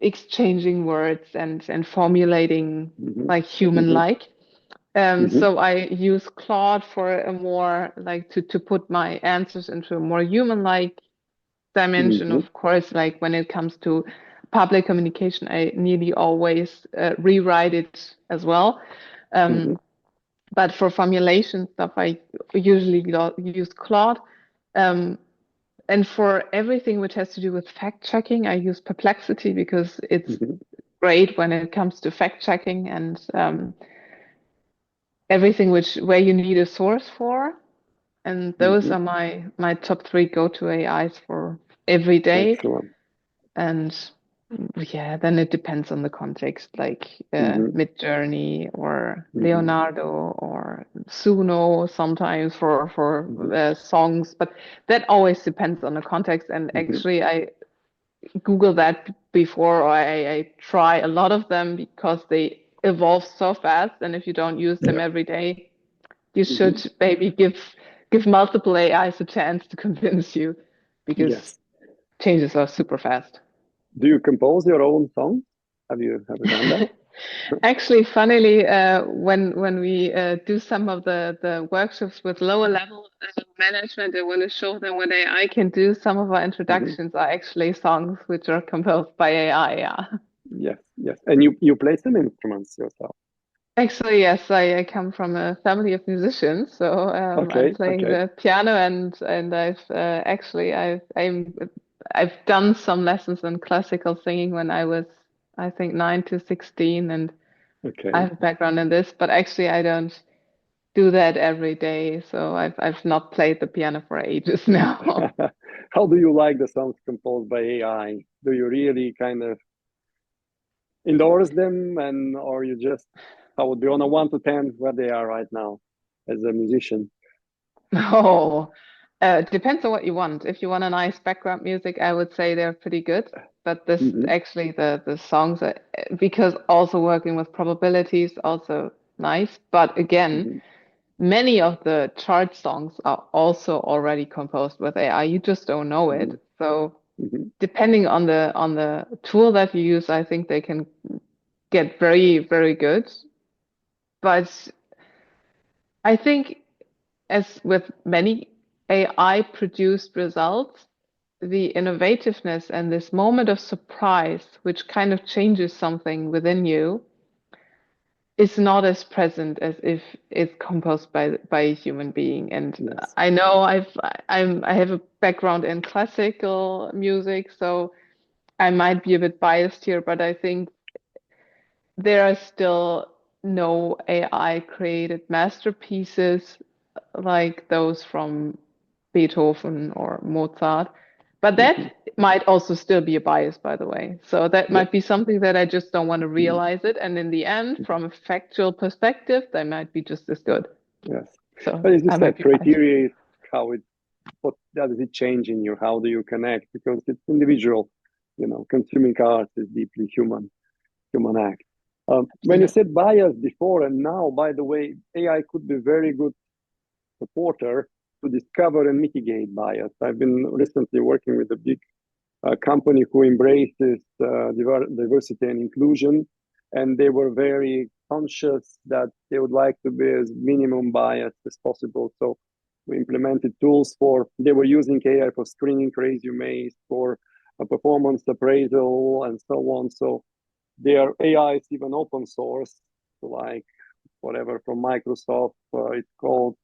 exchanging words and formulating Mm-hmm. like Mm-hmm. human-like. Mm-hmm. So I use Claude for a more like to put my answers into a more human-like dimension. Mm-hmm. Of course, like when it comes to public communication, I nearly always rewrite it as well. Mm-hmm. Um, but for formulation stuff, I usually use Claude. Um, and for everything which has to do with fact checking, I use Perplexity because it's Mm-hmm. great when it comes to fact checking and everything which where you need a source for. And those Mm-hmm. are my top three go-to AIs for every day. Excellent. And yeah, then it depends on the context, like Mm-hmm. Midjourney or Mm-hmm. Leonardo or Suno sometimes for Mm-hmm. songs. But that always depends on the context. And Mm-hmm. actually, I Google that before, or I try a lot of them because they evolve so fast. And if you don't use them Yeah. every day, you Mm-hmm. should maybe give multiple AIs a chance to convince you because Yes. changes are super fast. Do you compose your own songs? Have you done that? Actually, funnily, when we do some of the workshops with lower level management, I want to show them what AI can do. Some of our Mm-hmm. introductions are actually songs which are composed by AI. Yeah. Yes. Yes. And you play some instruments yourself. Actually, yes, I come from a family of musicians, so I'm Okay. playing Okay. the piano, and I've done some lessons in classical singing when I was, I think, 9 to 16, and I Okay. have a background in this, but actually I don't do that every day, so I've not played the piano for ages now. How do you like the songs composed by AI? Do you really kind of endorse them, and or you just how would be on a 1 to 10 where they are right now as a musician? Oh, depends on what you want. If you want a nice background music, I would say they're pretty good. But this Mm-hmm. actually the songs are, because also working with probabilities also nice. But again, Mm-hmm. many of the chart songs are also already composed with AI. You just don't know Mm-hmm. it. So Mm-hmm. depending on the tool that you use, I think they can get very, very good. But I think as with many AI produced results, the innovativeness and this moment of surprise, which kind of changes something within you, is not as present as if it's composed by a human being. And Yes. I know I have a background in classical music, so I might be a bit biased here, but I think there are still no AI created masterpieces like those from Beethoven or Mozart. But Mhm. that might also still be a bias, by the way. So that Yeah. might be something that I just don't want to Mhm. realize it. And in the end, Mhm. from a factual perspective, they might be just as good. Yes. So But it's I just might like be biased. criteria, how it, what does it change in you? How do you connect? Because it's individual, consuming art is deeply human act. When you Absolutely. said bias before and now, by the way, AI could be very good supporter to discover and mitigate bias. I've been recently working with a big company who embraces diversity and inclusion, and they were very conscious that they would like to be as minimum biased as possible. So we implemented tools they were using AI for screening resumes, for a performance appraisal, and so on. So their AI is even open source, like whatever from Microsoft. It's called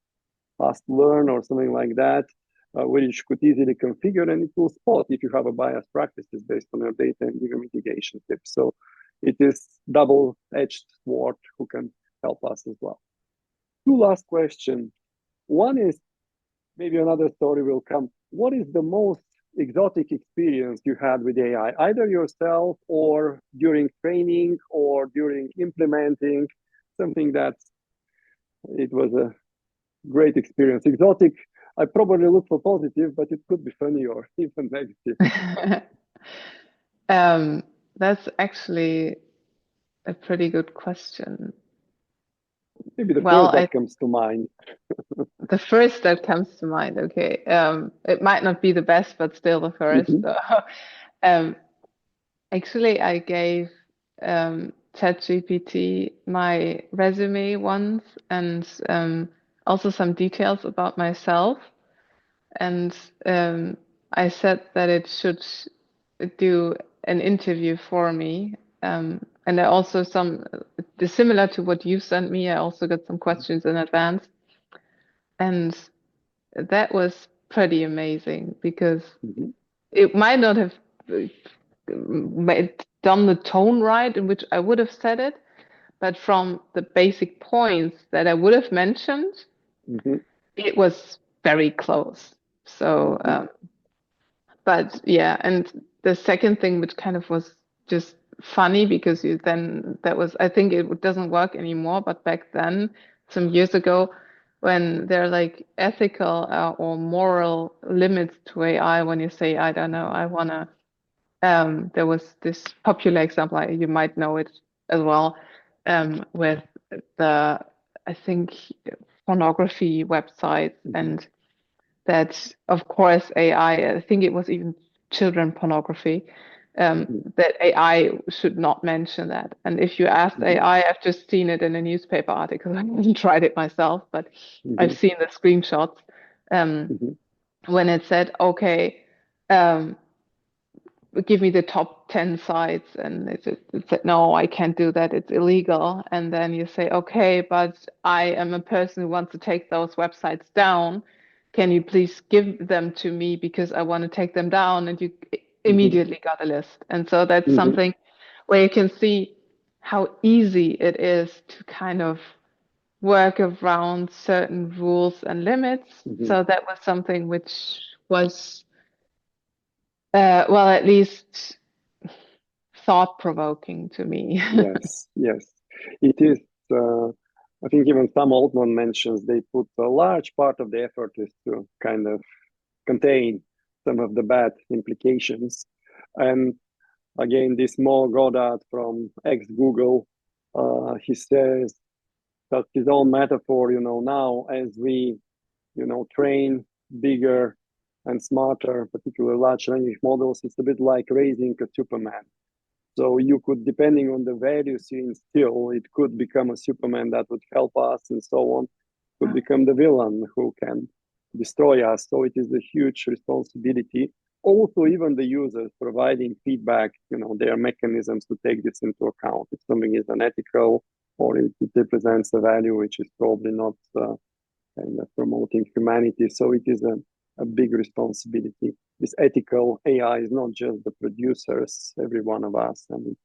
Fast Learn or something like that, which could easily configure, and it will spot if you have a biased practices based on your data and give you mitigation tips. So it is double-edged sword who can help us as well. Two last questions. One is, maybe another story will come. What is the most exotic experience you had with AI, either yourself or during training or during implementing something that it was a great experience? Exotic, I probably look for positive, but it could be funny or even negative. Um, that's actually a pretty good question. Maybe the Well, first that comes to mind. the first that comes to mind, okay. It might not be the best, but still the first. Mhm, Um, actually, I gave ChatGPT my resume once and also some details about myself. And I said that it should do an interview for me. And I also similar to what you sent me, I also got some questions in advance. And that was pretty amazing because mhm, it might not have done the tone right in which I would have said it, but from the basic points that I would have mentioned, mhm, it was very close. So, mhm, but yeah, and the second thing, which kind of was just funny because that was, I think it doesn't work anymore, but back then, some years ago, when there are like ethical or moral limits to AI, when you say, I don't know, I wanna, there was this popular example, you might know it as well, with the, I think, pornography websites mhm, and that of course I think it was even children pornography, mhm, that AI should not mention that. And if you asked mhm, AI, I've just seen it in a newspaper article. I haven't tried it myself, but I've mhm, seen the screenshots um, mhm, when it said, okay, um, give me the top 10 sites. And it said, no, I can't do that. It's illegal. And then you say, okay, but I am a person who wants to take those websites down. Can you please give them to me because I want to take them down? And you mhm, immediately got a list. And so that's mhm, something where you can see how easy it is to kind of work around certain rules and limits. mhm. So that was something which was, well, at least thought provoking to me. Yes, yes. It is. I think even Sam Altman mentions they put a large part of the effort is to kind of contain some of the bad implications. And again, this Mo Goddard from ex Google, he says that his own metaphor, now as we, train bigger and smarter, particularly large language models, it's a bit like raising a Superman. So you could, depending on the values you instill, it could become a Superman that would help us and so on, could become the villain who can destroy us. So it is a huge responsibility. also even the users providing feedback, their mechanisms to take this into account. If something is unethical or if it represents a value which is probably not kind of promoting humanity. So it is a big responsibility. This ethical AI is not just the producers, every one of us. And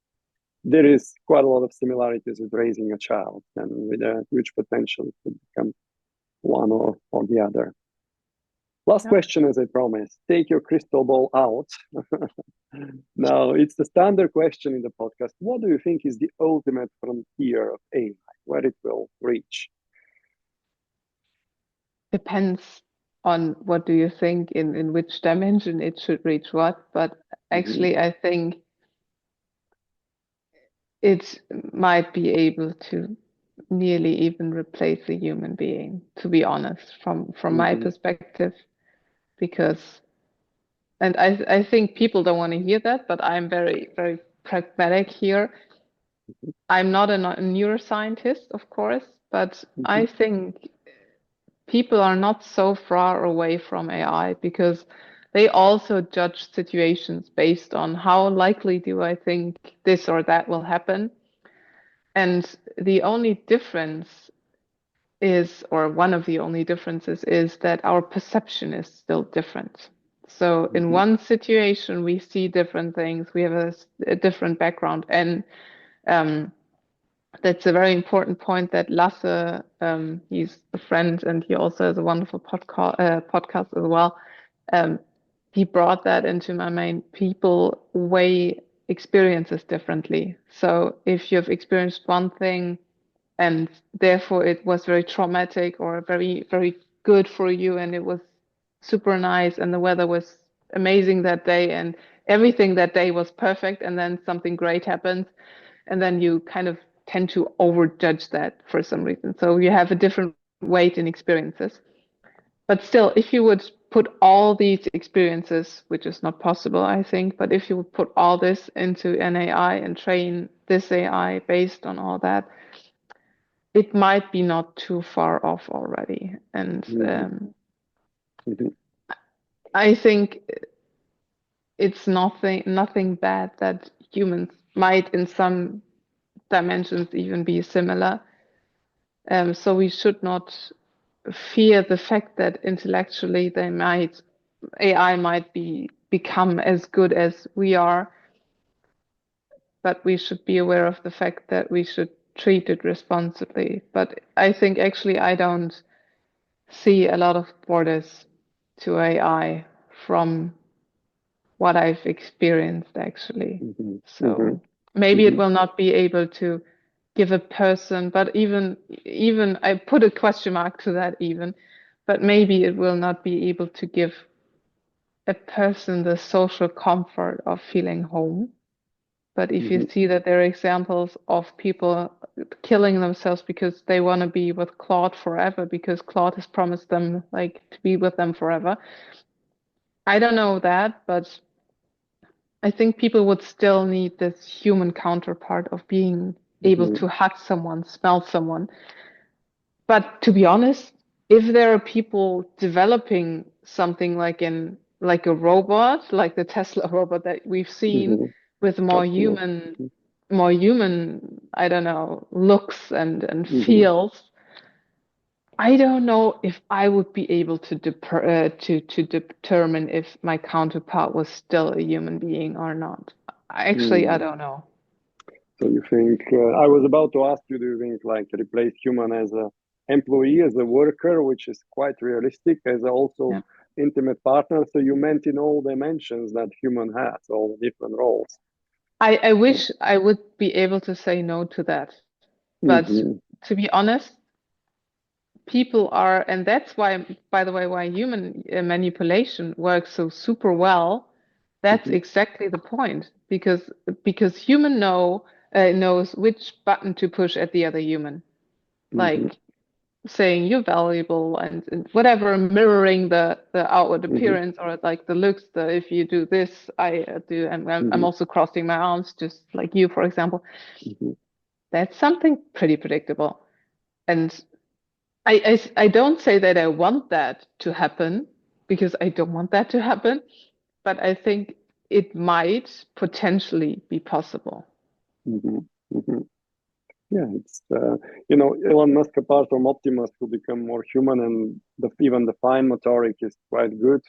there is quite a lot of similarities with raising a child and with a huge potential to become one or the other. Last question, as I promised, take your crystal ball out. Now, it's the standard question in the podcast. What do you think is the ultimate frontier of AI, where it will reach? Depends on what do you think in which dimension it should reach what, but actually I think it might be able to nearly even replace a human being, to be honest, from my perspective, because and I think people don't want to hear that, but I'm very, very pragmatic here. I'm not a neuroscientist, of course, but I think people are not so far away from AI because they also judge situations based on how likely do I think this or that will happen. And the only difference is, or one of the only differences is that our perception is still different. So in one situation, we see different things, we have a different background. And that's a very important point that Lasse, he's a friend and he also has a wonderful podcast as well. He brought that into my mind. People weigh experiences differently. So if you've experienced one thing and therefore it was very traumatic or very, very good for you and it was super nice and the weather was amazing that day and everything that day was perfect and then something great happened and then you kind of tend to overjudge that for some reason. So you have a different weight in experiences. But still, if you would put all these experiences, which is not possible, I think, but if you would put all this into an AI and train this AI based on all that, it might be not too far off already. And I think it's nothing bad that humans might in some dimensions even be similar. So we should not fear the fact that intellectually AI might become as good as we are, but we should be aware of the fact that we should treat it responsibly. But I think actually I don't see a lot of borders to AI from what I've experienced actually. So maybe it will not be able to give a person, but even I put a question mark to that even, but maybe it will not be able to give a person the social comfort of feeling home. But if you see that there are examples of people killing themselves because they want to be with Claude forever, because Claude has promised them like to be with them forever. I don't know that, but I think people would still need this human counterpart of being able to hug someone, smell someone. But to be honest, if there are people developing something like a robot, like the Tesla robot that we've seen with more human, I don't know, looks and feels, I don't know if I would be able to determine if my counterpart was still a human being or not. Actually, I don't know. So you think, I was about to ask you, do you think like replace human as a employee, as a worker, which is quite realistic, as also intimate partner? So you meant in all dimensions that human has, all different roles. I wish I would be able to say no to that. But to be honest, people are, and that's why, by the way, why human manipulation works so super well. That's exactly the point, because human knows which button to push at the other human, like saying you're valuable and whatever, mirroring the outward appearance or like the looks. If you do this, I do, and I'm also crossing my arms, just like you, for example. That's something pretty predictable, and I don't say that I want that to happen because I don't want that to happen. but I think it might potentially be possible. Hmm. Hmm. Yeah, it's Elon Musk, apart from Optimus, to become more human, and even the fine motoric is quite good.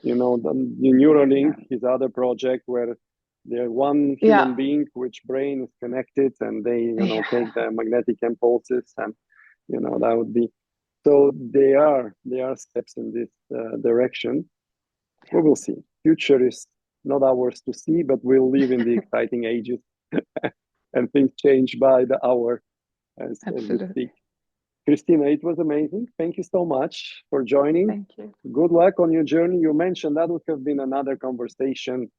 The Neuralink, his other project, where they're one human Yeah. being which brain is connected, and they Yeah. take the magnetic impulses, and that would be. So they are steps in this direction. We will see. Future is not ours to see, but we'll live in the exciting ages, and things change by the hour as we speak. Absolutely. Christina, it was amazing. Thank you so much for joining. Thank you. Good luck on your journey. You mentioned that would have been another conversation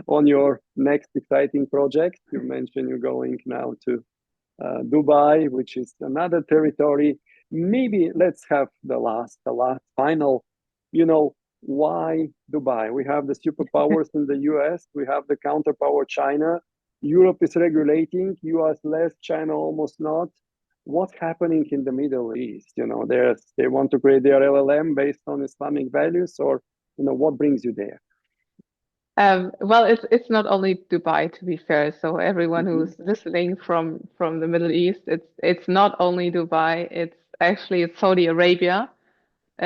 on your next exciting project. You mentioned you're going now to Dubai, which is another territory. Maybe let's have the last final. Why Dubai? We have the superpowers in the US, we have the counterpower China. Europe is regulating, US less, China almost not. What's happening in the Middle East? They want to create their LLM based on Islamic values, or what brings you there? Well, it's not only Dubai, to be fair. So everyone Mm-hmm. who's listening from the Middle East, it's not only Dubai. It's Saudi Arabia,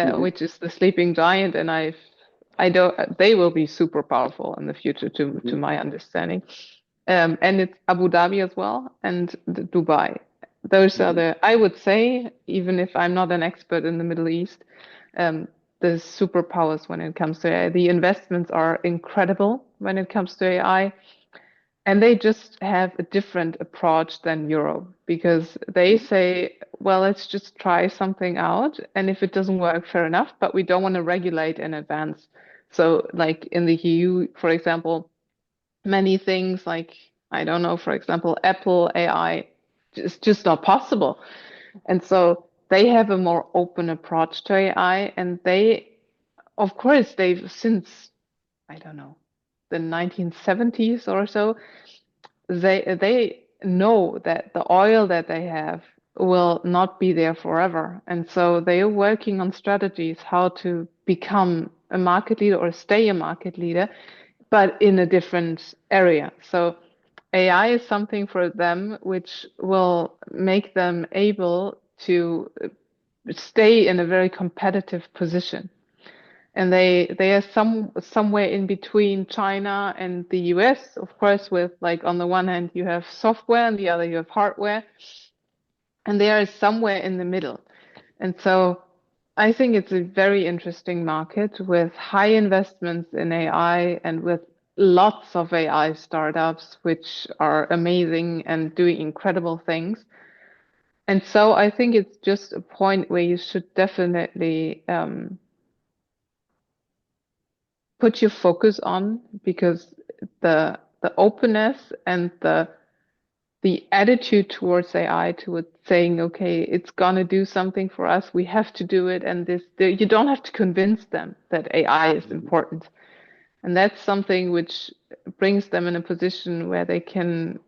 Mm-hmm. which is the sleeping giant, and I don't. They will be super powerful in the future, to Mm-hmm. my understanding. And it's Abu Dhabi as well, and Dubai. Those are Mm-hmm. I would say, even if I'm not an expert in the Middle East, um, the superpowers when it comes to AI. The investments are incredible when it comes to AI, and they just have a different approach than Europe because they say, well, let's just try something out, and if it doesn't work, fair enough, but we don't want to regulate in advance. So, like in the EU, for example, many things like, I don't know, for example, Apple AI is just not possible. And so they have a more open approach to AI, and of course, they've since, I don't know, the 1970s or so, they know that the oil that they have will not be there forever. And so they are working on strategies how to become a market leader or stay a market leader, but in a different area. So AI is something for them which will make them able to stay in a very competitive position. And they are somewhere in between China and the US, of course, with like on the one hand you have software and the other you have hardware, and they are somewhere in the middle. And so I think it's a very interesting market with high investments in AI and with lots of AI startups which are amazing and doing incredible things. And so I think it's just a point where you should definitely put your focus on, because the openness and the attitude towards AI, towards saying, okay, it's gonna do something for us, we have to do it, and you don't have to convince them that AI is Mm-hmm. important. And that's something which brings them in a position where they can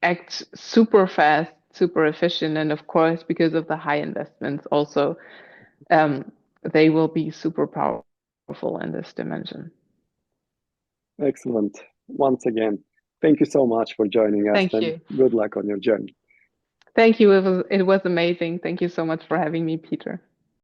act super fast, super efficient, and of course, because of the high investments, also um, they will be super powerful in this dimension. Excellent. Once again, thank you so much for joining us, Thank and you. good luck on your journey. Thank you. It was amazing. Thank you so much for having me, Peter.